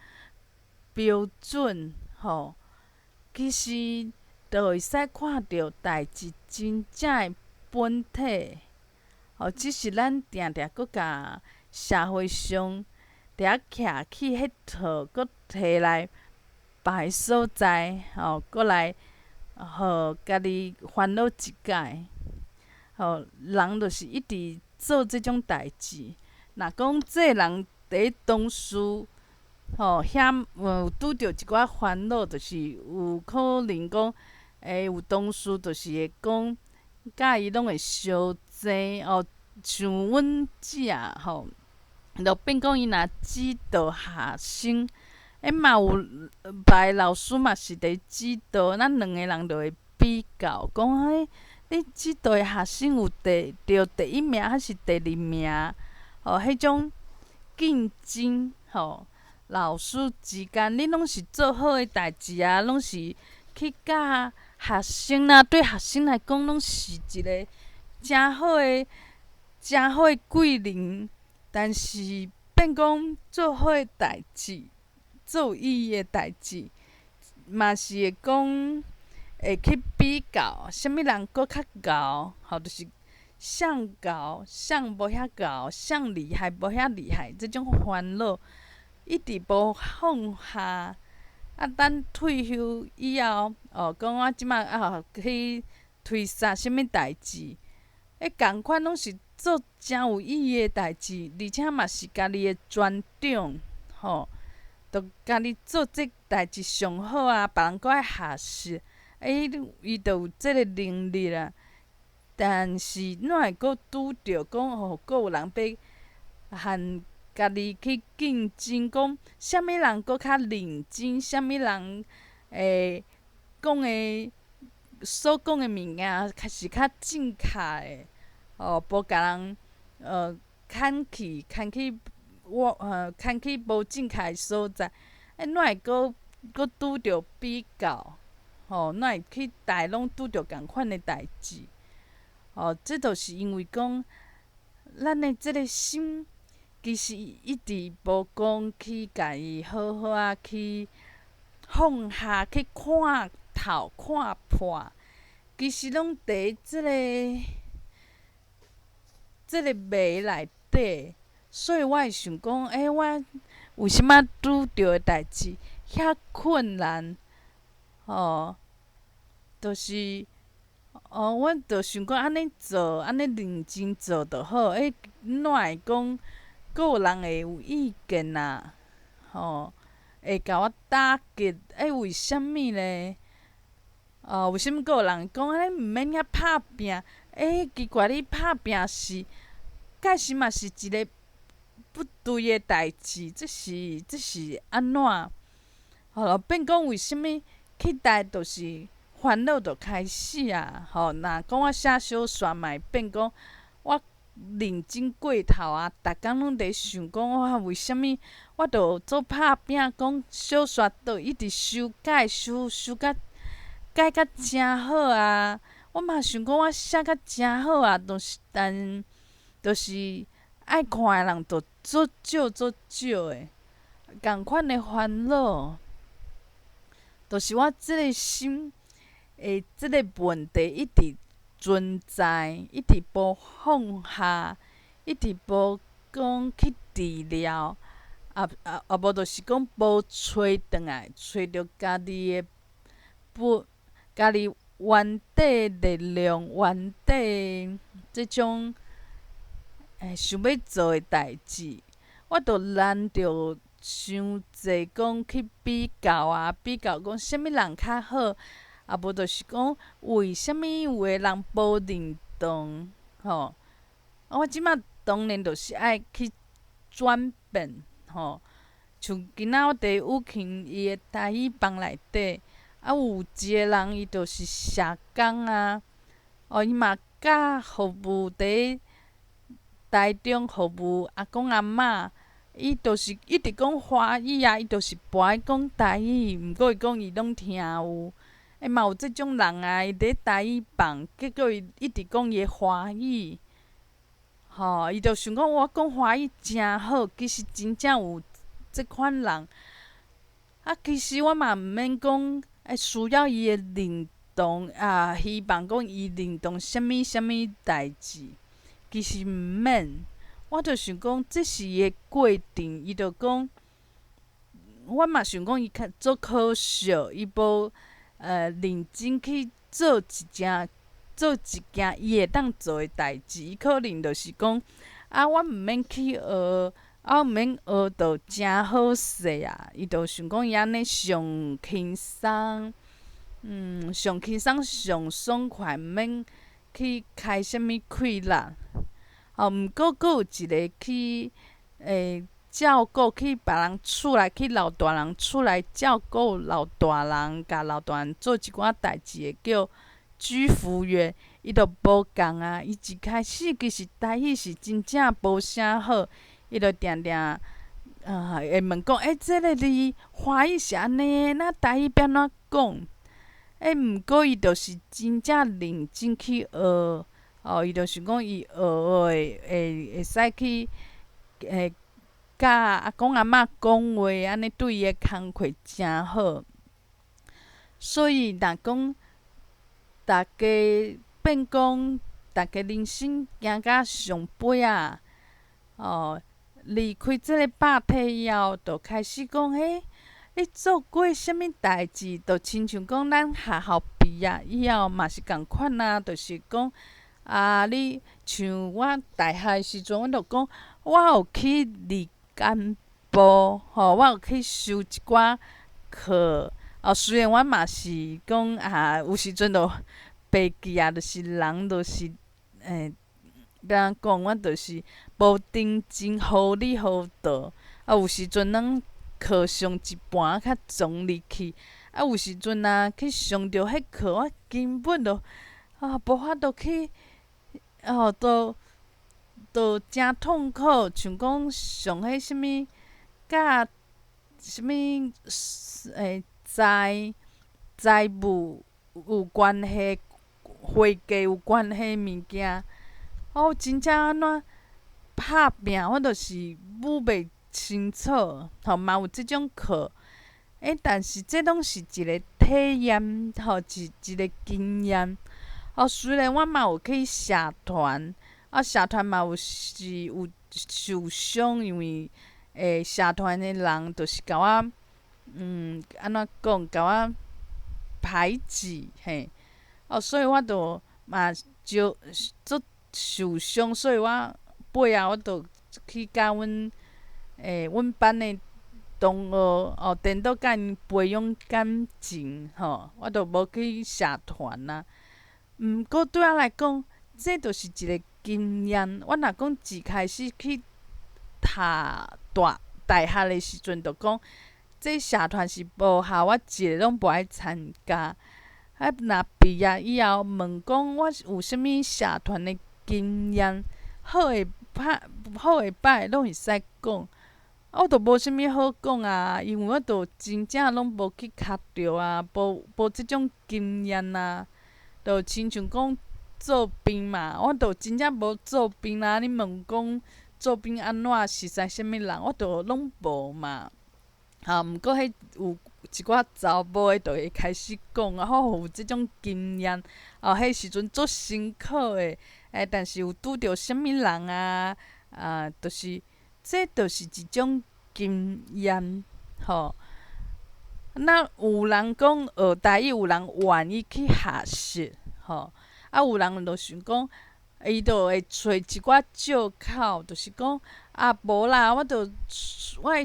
标准其实就会使看到代志真正的本体。只是咱定定搁甲社会上伫徛起迄套，搁摕来别个所在，搁来互家己烦恼一解。人就是一直做即种代志。若讲这人伫当事，遐有拄着一寡烦恼，就是有可能讲，有同事就是会讲，甲伊拢会相争像阮姐就变讲伊若指导学生，嘛有别个老师嘛是伫指导，咱两个人就会比较，讲你指导的学生有得第一名还是第二名？迄种竞争老师之间，你拢是做好的代志啊，拢是去教学生啊，对学生来讲，拢是一个诚好的贵人。但是变讲做好的代志，做有意义的代志，嘛是会讲会去比较，啥物人搁较贤，就是谁贤，谁无遐贤，谁厉害无遐厉害，即种烦恼一直无放下。等退休以后，讲我即马去推啥啥物代志，共款拢是做诚有意义的代志，而且嘛是家己的专长，就家己做这代志上好啊，别人搁爱学习，伊就有即个能力啊。但是哪会搁拄着讲搁有人要和家己去竞争，讲啥物人搁较认真，啥物人讲的所讲的物件是较正确的，无甲人牵去牵去无正确的所在，哪会搁拄着比较？哪会去拢拄着共款的代志？这就是因为讲，咱的即个心，其实一直无讲去家己好好啊去放下，去看透、看破，其实拢伫即个脉内底。所以我会想讲，为什么拄着诶代志遐困难？就是阮着想讲安尼做，安尼认真做就好。哪会讲阁有人会有意见啊？会甲我打击？为虾物呢？为什物阁有人讲安尼毋免遐拍拼？奇怪，你拍拼是，假使嘛是一个不对诶代志，这是安怎？变讲为什物去代就是烦恼就开始啊？若讲我写小说嘛会变讲我认真过头啊，逐工拢伫想讲为什物我着做拍拼，讲小说着一直修改，修甲改甲诚好啊！我嘛想讲我写甲诚好啊，就是爱看诶人着足少诶，共款诶烦恼。就是我即个心即个问题一直存在，一直无放下，一直无讲去治疗，无就是讲无找转来，找着家己诶家己原底力量、原底即种想要做诶代志，我着难着伤济讲去比较啊，比较讲啥物人较好，无就是讲为虾物有诶人无认同，我即摆当然就是爱去转变，像今仔我伫武勤伊诶台语房内底，有一个人伊就是社工啊，伊嘛教服务伫台中服务阿公阿嬷。伊就是一直讲华语啊，伊就是不爱讲台语，毋过伊讲伊拢听有。嘛有即种人啊，伊伫台语房，结果伊一直讲伊诶华语，伊就想讲我讲华语诚好，其实真正有即款人。其实我嘛毋免讲，需要伊诶认同希望讲伊认同啥物代志，其实毋免。我着想讲，这是伊诶过程，伊着讲，我嘛想讲伊较做可惜，伊无认真去做一件伊会当做诶代志，伊可能就是讲，我毋免去学，毋免学着诚好势啊，伊着想讲伊安尼上轻松，上轻松上爽快，毋免去开啥物气力。毋过，阁有一个去照顾去别人厝内，去老大人厝内照顾老大人，甲老大人做一寡代志的，叫居服员，伊着无共啊。伊一开始其实台语是真正无啥好，伊着定定会问讲，即个字华语是安尼的，台语要安怎讲？毋过伊着是真正认真去学。伊着想讲伊学会使去甲阿公阿嬷讲话，安尼对伊诶工课诚好。所以若讲大家变讲，大家人生行到上尾啊，离开即个百体以后，就开始讲，你做过啥物代志？就亲像讲咱学校毕业以后嘛是共款啊，就是讲。你像我大学诶时阵，阮着讲，我有去立干部，我有去修一寡课。虽然我嘛是讲有时阵着白记啊，就是人就是要安怎讲，我就是无认真好理好道。有时阵咱课上一半较总入去，有时阵去上着迄课，我根本着无法度去。都诚痛苦，像讲上迄啥物，甲啥物财务有关系、会计有关系物件，真正安怎拍拼，我就是母袂清楚。嘛有即种课，但是这拢是一个体验，一个经验。虽然我嘛有去社团，社团嘛有受伤，因为社团的人，就是甲我，安怎讲，甲我排挤，嘿，所以我就嘛就足受伤，所以我尾仔我就去甲阮班的同学颠倒甲因培养感情我就无去社团啊。毋过对我来讲，这就是一个经验。我若讲一开始去大学的时阵，就讲这社团是无效，我一个拢无爱参加。若毕业以后问讲我有啥物社团的经验，好诶歹拢会使讲。我就无啥物好讲啊，因为我就真正拢无去磕着啊，无即种经验啊。就亲像讲做兵嘛，我就真正无做兵啊。你问讲做兵安怎熟悉啥物人，我就拢无嘛。毋过迄有一寡查某诶，就会开始讲啊，有即种经验。迄时阵足辛苦诶，但是有拄着啥物人啊，就是这就是一种经验，那有人讲学台语，有人愿意去学习，有人就想讲，伊就会找一寡借口，就是讲无啦，我的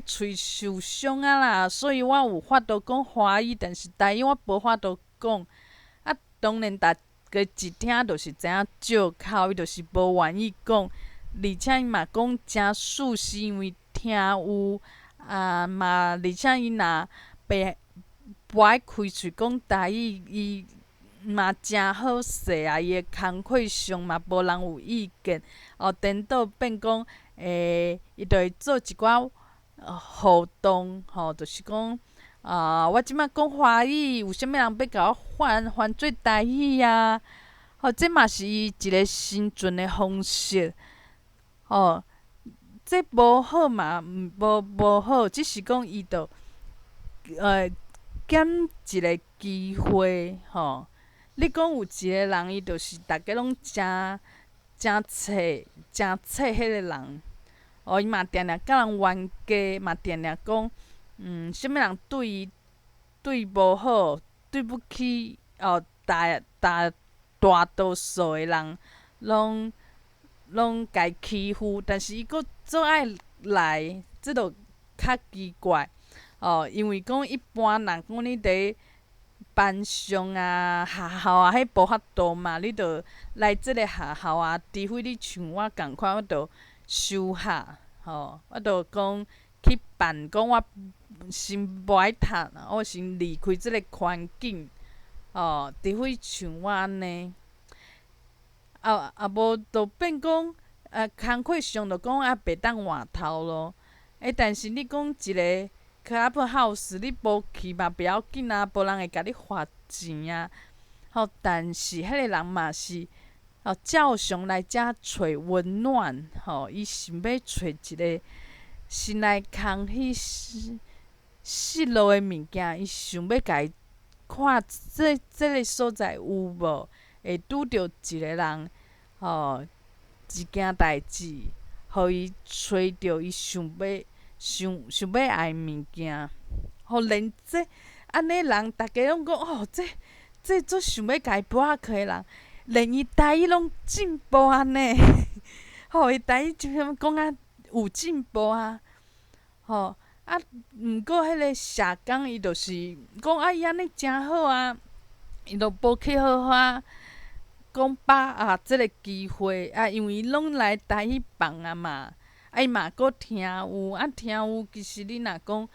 喙受伤啊啦，所以我有法度讲华语，但是台语我无法度讲。当然，逐个一听就是知影借口，伊就是无愿意讲，而且伊嘛讲诚死，是因为听有嘛，而且伊若不爱开喙讲台语，伊嘛诚好势啊，伊的工课上嘛无人有意见。颠倒变讲，伊就会做一寡互动，就是讲，我即摆讲华语，有啥物人要甲我翻做台语啊？这嘛是伊一个生存的方式，这无好嘛，无好，只是讲伊就减一个机会，你讲有一个人，伊就是逐个拢诚册迄个人，伊嘛定定甲人冤家，嘛定定讲，啥物人对无好，对不起，大多数的人拢家欺负，但是伊佫做爱来，这就较奇怪。因为讲一般人讲你伫班上啊、学校啊，迄无法度嘛，你着来即个学校啊，除非你像我共款，我着休学，我着讲去办，讲我先无爱读，我先离开即个环境，除非像我安尼。无就变讲，工课上就讲袂当换头咯。但是你讲一个 Clubhouse 你无去嘛袂要紧啊，无人会甲你罚钱啊。但是迄个人嘛是照常来遮找温暖，伊想要找一个心内空虚失落的物件，伊想要家看这个所在有无，会拄着一个人，一件代志，互伊找着伊想要爱的物件。连安尼人，逐家拢讲这足想要家剥仔壳的人，连伊台语拢进步安尼，伊台语就讲有进步啊，毋过迄个社工伊就是讲伊安尼诚好啊，伊就无去好好讲把即个机会因为伊拢来台语房啊嘛，伊嘛阁听有听有，其实你若讲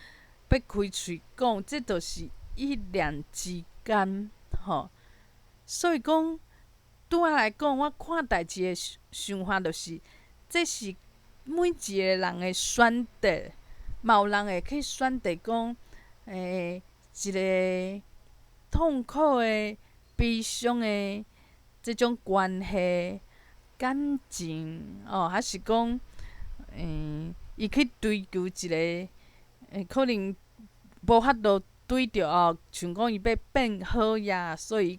要开喙讲，这就是一念之间，所以讲对我来讲，我看代志的想法就是，这是每一个人的选择。嘛有人会去选择讲，一个痛苦的、悲伤的即种关系、感情，还是讲，伊去追求一个，可能无法度对着像讲伊要变好呀，所以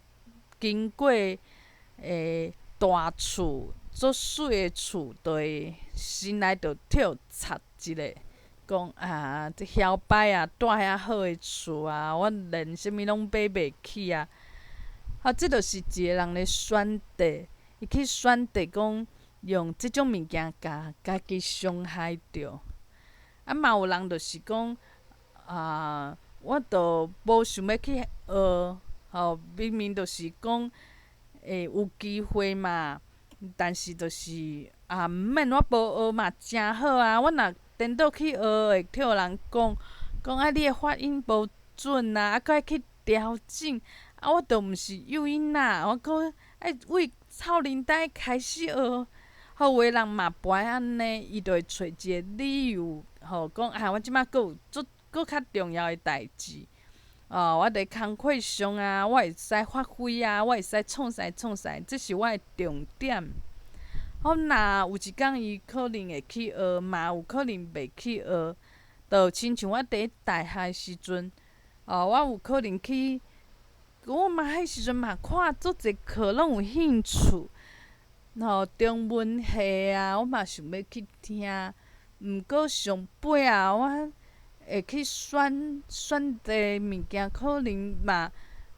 经过大厝、足水的厝，就会心内就跳插一个。讲这摇摆啊，住遐好诶厝啊，我连啥物拢买袂起啊。即著是一个人咧选择，伊去选择讲用即种物件甲家己伤害着。嘛有人就是讲我著无想要去学，明明就是讲会有机会嘛，但是就是毋免我无学嘛，诚好啊！我若颠倒去学，会听人讲你诶发音无准啊，搁爱去调整。我著毋是幼囡仔，我搁爱为臭奶呆开始学。有诶人嘛不爱安尼，伊著会找一个理由，讲我即摆搁有搁较重要诶代志。我伫工课上啊，我会使发挥啊，我会使创啥创啥，这是我诶重点。若有一天伊可能会去学，嘛有可能袂去学，就亲像我伫大学诶时阵，我有可能去，我嘛迄时阵嘛看足侪课拢有兴趣，中文系啊，我嘛想要去听，毋过上尾啊，我会去选择物件，可能嘛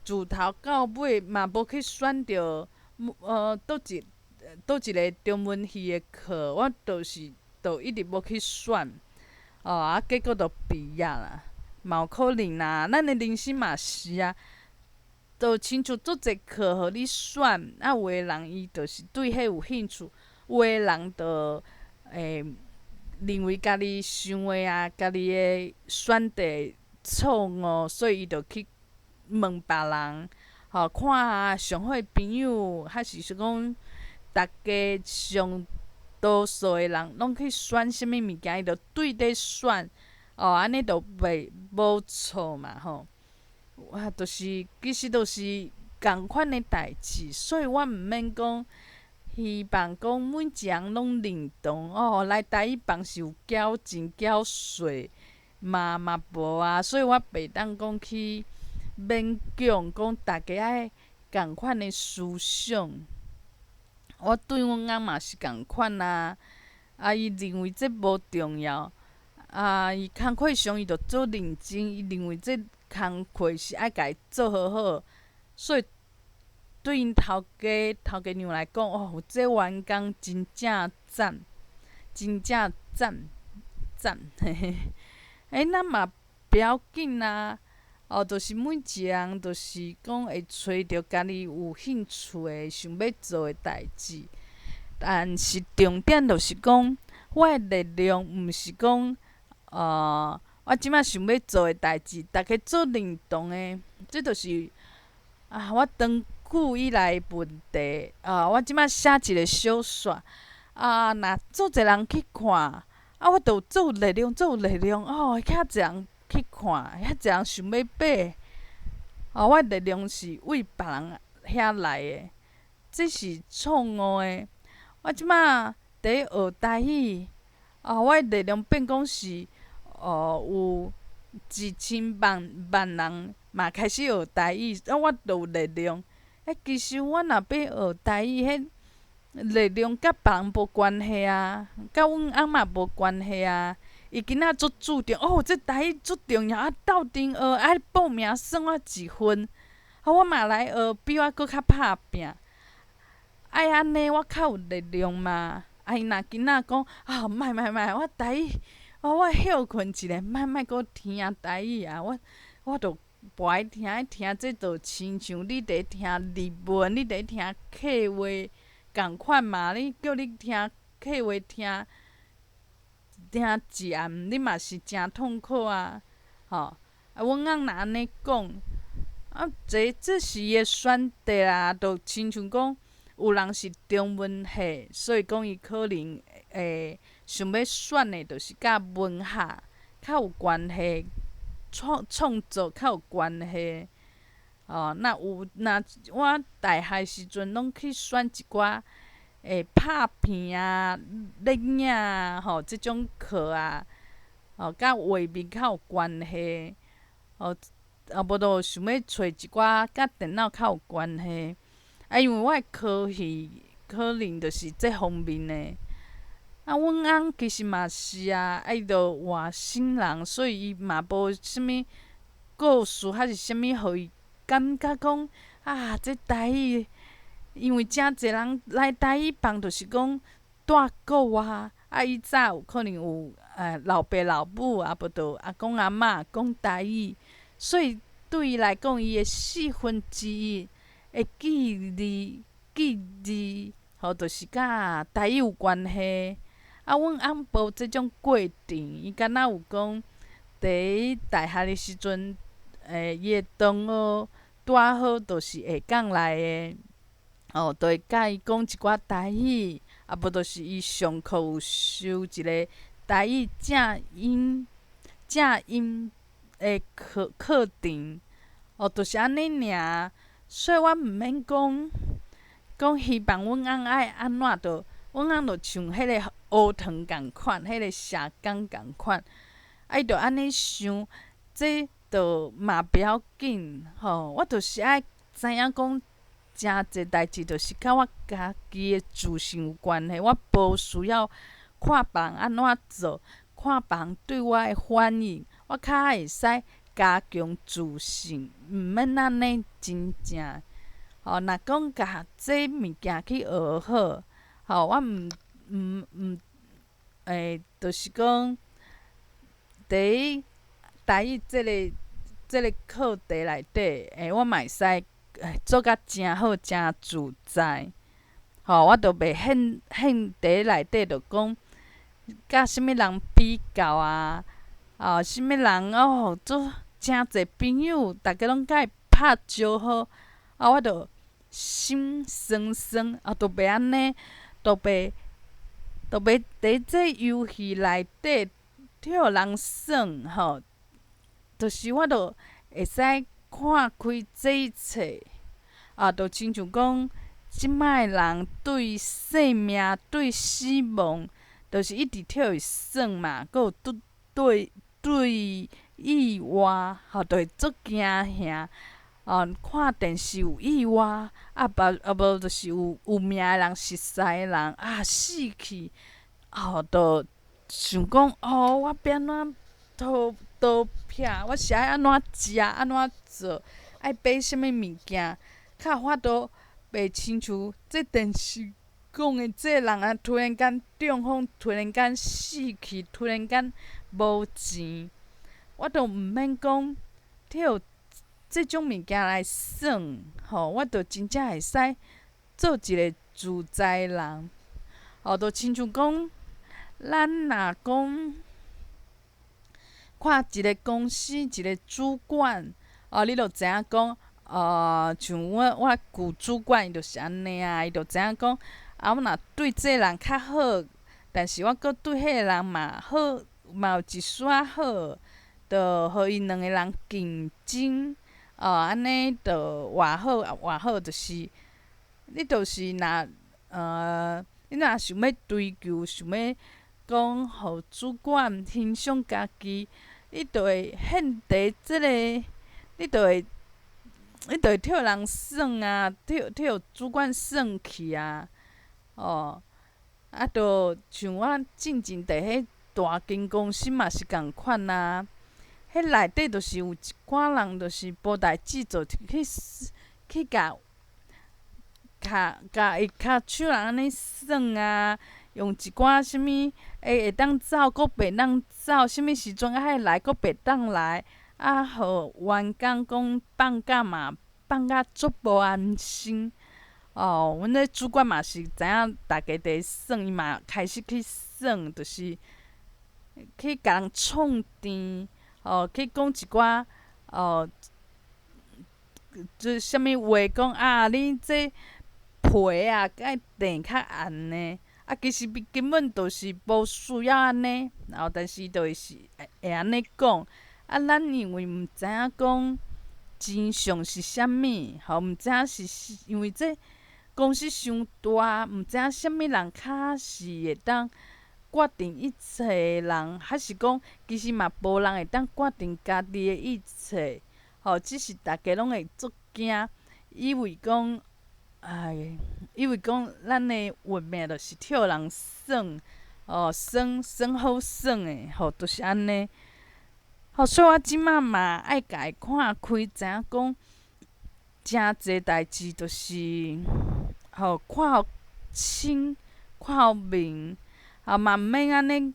自头到尾嘛无去选着倒一个中文系的课，我著一直无去选，结果著毕业啦，嘛有可能啦，咱的人生嘛是啊，就亲像足侪课互你选，有诶人伊就是对迄有兴趣，有诶人著会认为家己想诶啊，家己诶选择错误，所以伊著去问别人，看上好诶朋友，还是讲大家上多数诶人拢去选啥物物件，伊著对咧选，安尼著袂无错嘛就是其实著是共款诶代志，所以我毋免讲。希望讲每一个人拢认同来台语办是有矫正缴税嘛无啊，所以我袂当讲去勉强讲大家爱共款的思想。我对阮翁嘛是共款啊，伊认为这无重要，伊工课上伊着做认真，伊认为这工课是爱家己做好好，所以。对因头家娘来讲，有这员工真正赞，真正赞嘿嘿。咱嘛不要紧啊，就是每一个人就是讲会找着家己有兴趣的、想要做的代志。但是重点就是讲，我的力量毋是讲，我即摆想要做的代志，大家做认同的，这就是我久以来的问题，我即摆写一个小说，若足侪人去看，我著足有力量，遐侪人去看，遐侪人想要买，我的力量是为别人遐来的，这是错误的。我即摆伫学台语，我的力量变讲是，有1000万人嘛开始学台语，我著有力量。其实我若要学台语，迄力量甲别人无关系啊，甲阮翁嘛无关系啊。伊今仔足注重，这台语足重要，斗阵学，报名算我一分。我嘛来学，比我搁较拍拼。爱安尼，我较有力量嘛。伊若今仔讲，莫，我台语，我休困一下，莫搁听台语啊，我著。无爱听，这就亲像你伫听日文，你伫听客话共款嘛。你叫你听客话，听一暗，你嘛是诚痛苦啊。阮翁若安尼讲，这是伊的选择啊，就亲像讲，有人是中文系，所以讲伊可能会想要选的，就是甲文学较有关系。创作较有关系，若我大学时阵拢去选一寡拍片啊、摄影啊，即种课啊，甲画面较有关系，无就想要找一寡甲电脑较有关系，因为我的科系可能就是这方面的，啊，阮翁其实嘛是啊，伊着换新人，所以伊嘛无啥物故事，还是啥物，互伊感觉讲啊，这台语，因为诚侪人来台语房，就是讲住国外，啊，伊早有可能有老爸老母，啊，无着阿公阿嬷讲台语，所以对伊来讲，伊的1/4的记字，吼，就是甲台语有关系。啊，阮翁无即种过程，伊敢若有讲，伫伊大学的时阵，伊的同学拄仔好，就是下港来的，哦，就会甲伊讲一寡台语，啊，无就是伊上课有修一个台语正音的课程，哦，就是安尼尔。所以我毋免讲希望阮翁爱安怎着，阮翁着像迄个学堂共款，迄个社工共款，啊，伊着安尼想，这着嘛不要紧，吼，我就是爱知影讲，诚济代志就是甲我家己的自信有关系，我无需要看别人安怎做，看别人对我的反应，我较会使加强自信，毋免安尼真正。吼，若讲甲这物件去学好，吼，我毋就是讲，伫伊台语即个课题内底，我嘛会使做甲诚好、诚自在。吼，我着袂限伫内底，着讲甲啥物人比较啊，啥物人做诚济朋友，逐个拢甲伊拍招呼，我着心酸酸，着袂安尼，着袂伫这游戏内底替互人耍吼，就是我着会使看开这一切，就亲像讲，即摆人对生命、对死亡，就是一直替伊耍嘛，阁有对意外，就会足惊吓。看电视有意外，无就是有命的人、熟识的人死去，就想讲我要安怎逃避？我是爱安怎食、安怎做？爱买啥物物件？较有法度袂亲像这电视讲的这人突然间中风，突然间死去，突然间无钱，我着毋免讲替互即种物件来耍，我着真正会使做一个自在的人。就亲像讲，咱若讲看一个公司一个主管，你着知影讲，像我旧主管伊就是安尼啊，伊着知影讲，我若对这人较好，但是我阁对迄个人嘛好，嘛有一丝好，着互因两个人竞争。安尼着偌好，就是你就是你若想要追求，想要讲互主管欣赏家己，你着会献伫即个，你着会替人耍啊，替互主管耍去啊，着像我进前伫迄大间公司嘛是共款啊。迄内底就是有一寡人，就是无代志做，去甲会骹手人安尼耍啊，用一寡啥物会当走，阁袂当走，啥物时阵爱来，阁袂当来，互员工讲放假嘛，放甲足无安心。阮迄主管嘛是知影大家伫耍，伊嘛开始去耍，就是去甲人创甜。去讲一寡就是啥物话，讲你这皮爱订较红呢？其实根本就是无需要安尼，但是伊就是会安尼讲。咱因为毋知影讲真相是啥物，毋知影是因为这公司伤大，毋知影啥物人较是会当决定一切的人，还是讲其实嘛无人会当决定家己的一切，只是大家拢会足惊，以为讲咱的运命就是替人耍，耍好耍的，就是安尼。所以我即满嘛爱家己看开，知影讲诚济代志，就是看互清，看互明，嘛毋免安尼，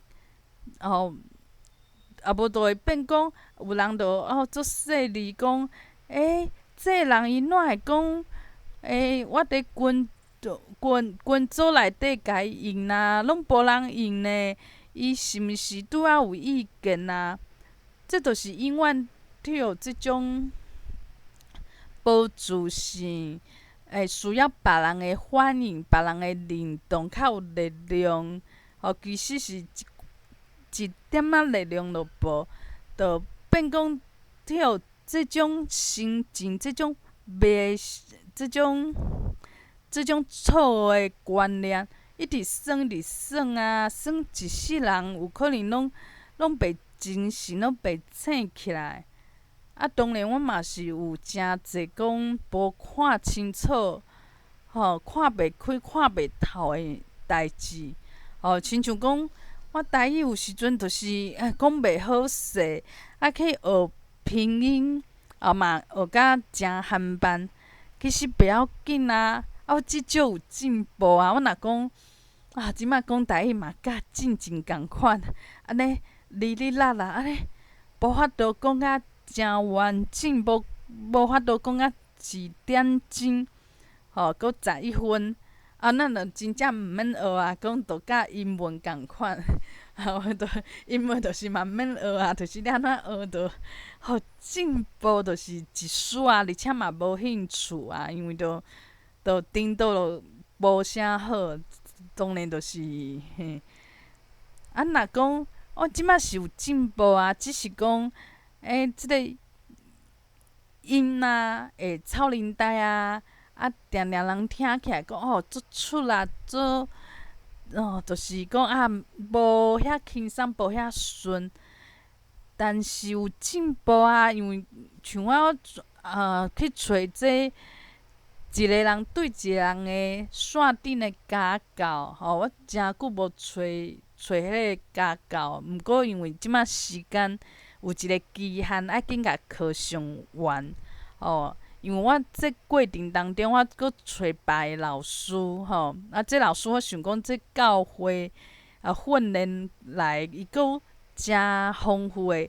无就会变讲有人就做势利讲，这个人伊哪会讲，我伫群组内底甲伊用啊，拢无人用呢？伊是毋是拄仔有意见啊？这就是永远有即种无自信，需要别人的反应、别人的认同较有力量。其实是一点仔力量都无，就变讲有即种心情、即种袂、即种错的观念，一直算啊，算一世人有可能拢被精神拢被醒起来。当然我嘛是有诚济讲无看清楚，看袂开、看袂透的代志。亲像讲，我台语有时阵就是讲袂好势，去学拼音，嘛学甲诚含班。其实不要紧啊，我至少有进步啊。我若讲即摆讲台语嘛，甲进前共款，安尼哩哩啦啦，安尼无法度讲甲诚完整，无法度讲甲字点睛，搁11分。咱就真正毋免学啊，讲就甲英文共款，英文就是嘛毋免学啊，就是你安怎学就进步，就是一丝啊，而且嘛无兴趣啊，因为就颠倒就无啥好，当然就是嘿。若讲我即摆是有进步啊，只是讲即个音啊，草领带啊。定定人听起来讲足出啊，就是讲无遐轻松，无遐顺，但是有进步啊。因为像我去找这一个人对一个人的线顶的家教，我诚久无找迄个家教，毋过因为即摆时间有一个期限，爱紧甲考上完，因为我这过程当中，我搁找别个老师，这老师我想讲，这教会训练来，伊搁有诚丰富的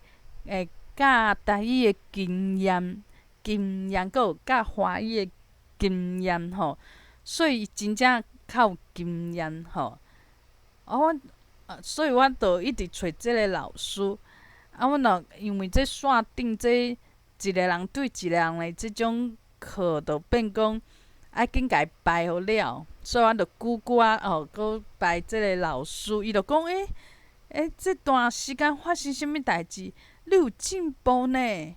教台语的经验，搁有教华语的经验，所以伊真正较有经验，所以我就一直找即个老师。我若因为这线顶这一个人对一个人的即种课，就变讲爱紧甲伊排好了，所以我就久啊，搁排即个老师，伊就讲这段时间发生啥物代志，你有进步呢？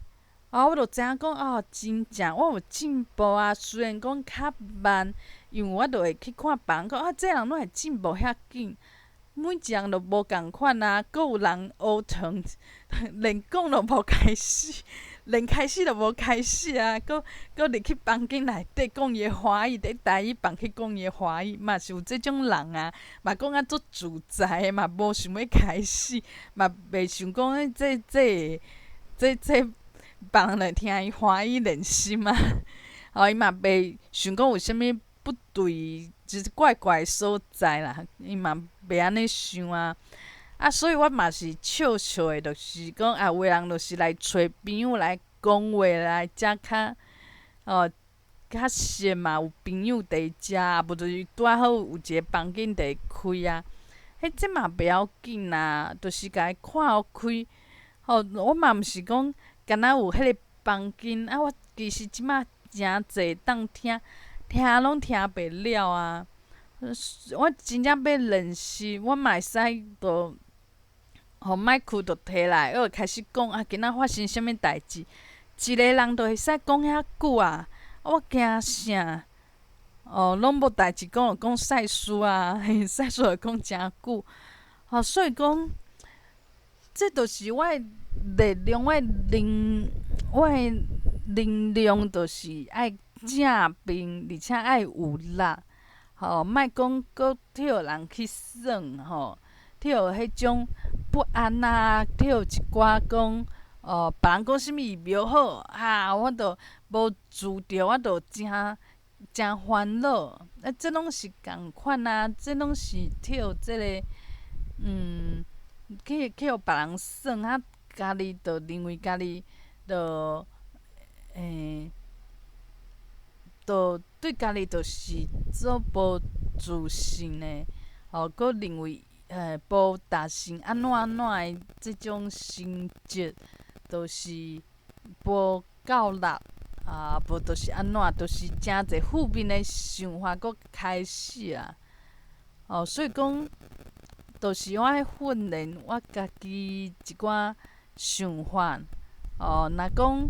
我就知影讲真正我有进步啊，虽然讲较慢，因为我就会去看别人讲这人怎会进步遐紧。每一人都无共款啊，阁有人学成，连讲都无开始，连开始都无开始啊！阁入去房间内底讲伊的华语，伫台语房去讲伊的华语，嘛是有即种人啊，嘛讲足自在的，嘛无想要开始，嘛袂想讲这别人来听伊华语练习嘛。伊嘛袂想讲有啥物不对，就是怪怪的所在啦，伊嘛袂安尼想啊。所以我嘛是笑笑的，就是讲有的人就是来找朋友来讲话来，遮较熟嘛，有朋友伫遮，无就是拄好有一个房间伫开啊。这嘛袂要紧啦，就是甲伊看互开。我嘛毋是讲敢若有迄个房间我其实即摆诚济当听拢听袂了啊。我真正要练习，我嘛会使就麦克就摕来，我就开始讲今仔发生啥物代志。一个人就会使讲遐久啊，我惊啥？拢无代志讲，就讲赛事啊，赛事就讲诚久。所以讲，这就是我的力量，我的能量，就是爱正面，而且爱有力。莫讲搁替人去耍，着迄种不安啊，着一寡讲，别人讲啥物袂好我着无自着，我着诚烦恼。这拢是共款啊，这拢是着即个，去互别人耍家己着认为家己着，着对家己着是做无自信的，搁认为无达成安怎的即种成绩，着是无够力无着是安怎，着是诚侪负面的想法搁开始啊。所以讲，着是我爱训练我家己一寡想法。若讲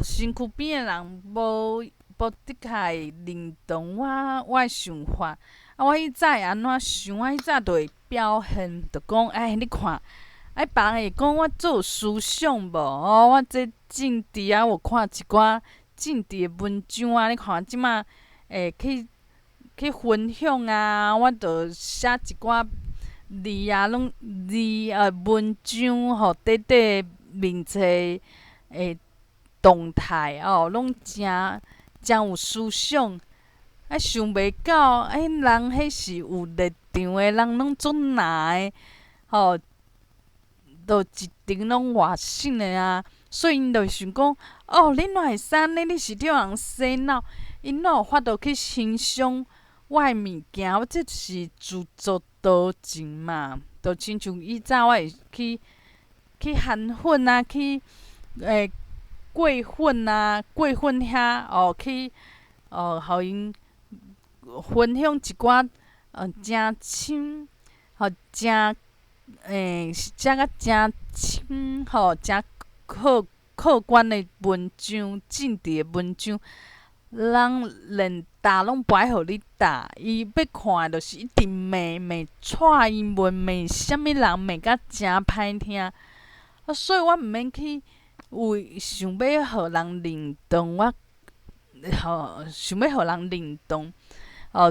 身躯边的人无的确会认同我的想法，我迄早会安怎想，我迄早就会表现，就讲你看，别人会讲我做有思想无？我这政治有看一寡政治的文章你看即马会去分享我着写一寡拢文章短面册动态拢诚有思想。想袂到人迄是有立场的人，拢足难的，就一定拢外省的所以因就想讲，你哪会使安尼？你是着人洗脑，因哪有法度去欣赏我的物件？我这是自作多情嘛。就亲像以早我会去韩粉去过粉遐去互因分享一寡诚深诚写甲诚深诚客观的文章，政治的文章，人连答拢不爱互你答，伊要看的就是一直骂蔡英文，骂啥物人，骂甲诚歹听。所以我毋免去想要互人认同我，想要互人认同，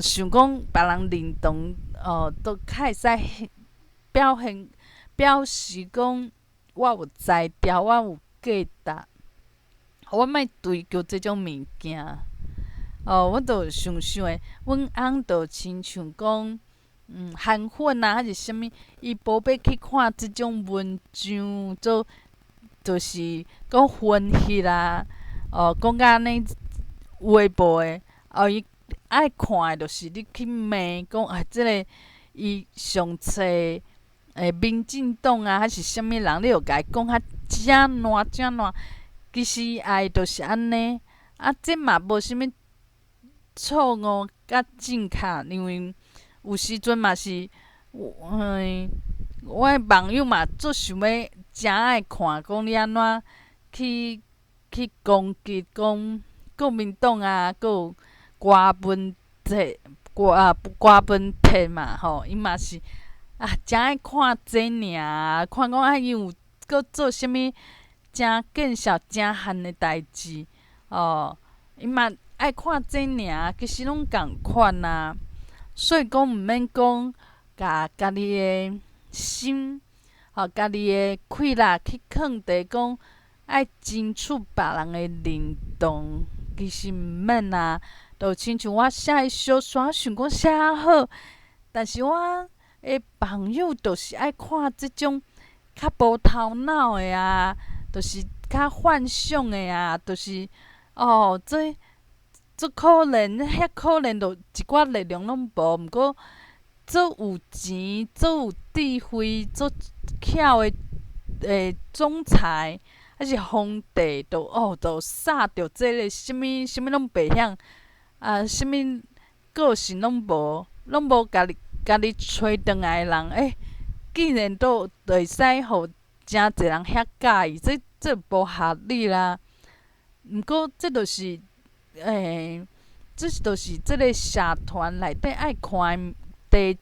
想讲别人认同，都较会使表示讲我有才调，我有价值。我莫追求即种物件。我着想的，阮翁着亲像讲，韩粉还是啥物，伊无要去看即种文章，就是讲分析讲甲安尼微博的，伊爱看的就是你去骂讲即个伊上册民进党还是啥物人，你着甲伊讲诚烂。其实伊爱的就是安尼，这嘛无啥物错误甲正确，因为有时阵嘛是，我的网友嘛足想要诚爱看，讲你安怎去攻击讲国民党佫有瓜分体嘛因嘛是诚爱看这尔，看讲伊有佫做啥物诚见效诚罕的代志因嘛爱看这尔，其实拢共款所以讲毋免讲甲家己的心家己的气力去放伫讲爱争取别人的认同，其实毋免就亲像我写的小说，我想讲写好，但是我的朋友就是爱看即种较无头脑的就是较幻想的就是这足可怜，遐可怜，就一寡力量拢无，毋过足有钱、足有智慧、足巧的总裁还是皇帝，就杀着即个啥物拢袂晓啥物个性拢无家己找倒来的人，竟然就会使互诚侪人遐介意，这无合理啦。毋过这就是这就是即个社团内底爱看的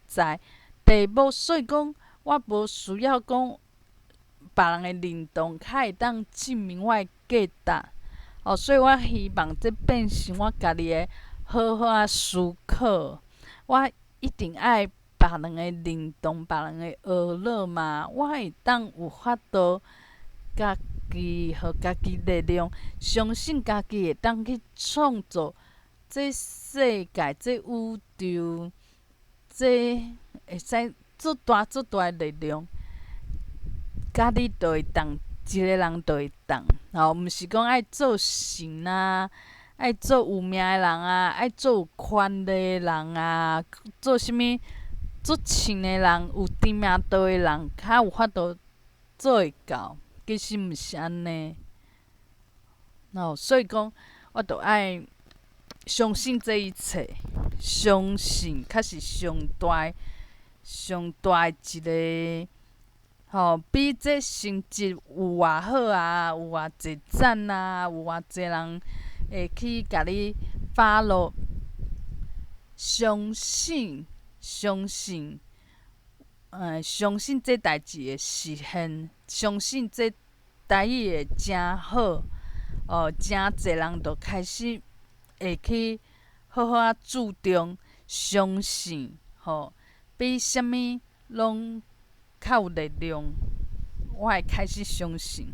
题目，所以讲我无需要讲别人的认同，较会当证明我的价值。所以我希望这变成我家己的好好思考。我一定爱别人的认同、别人的学乐嘛，我会当有法度家己互家己力量，相信家己会当去创造这世界、这宇宙，这会使足大足大的力量。甲你就会当，一个人就会当。毋是讲爱做神啊，爱做有名的人啊，爱做有权力的人啊，做啥物足清的人，有知名度的人，较有法度做会到。其实毋是安尼。所以讲，我着爱相信这一切，相信较是上大一个。比这成绩有偌好啊，有偌济赞啊，有偌济人会去甲你 follow。相信，相信，相信这代志会实现，相信这台语会真好。真济人就开始会去好好注重，相信，比啥物拢较有力量。我会开始相信。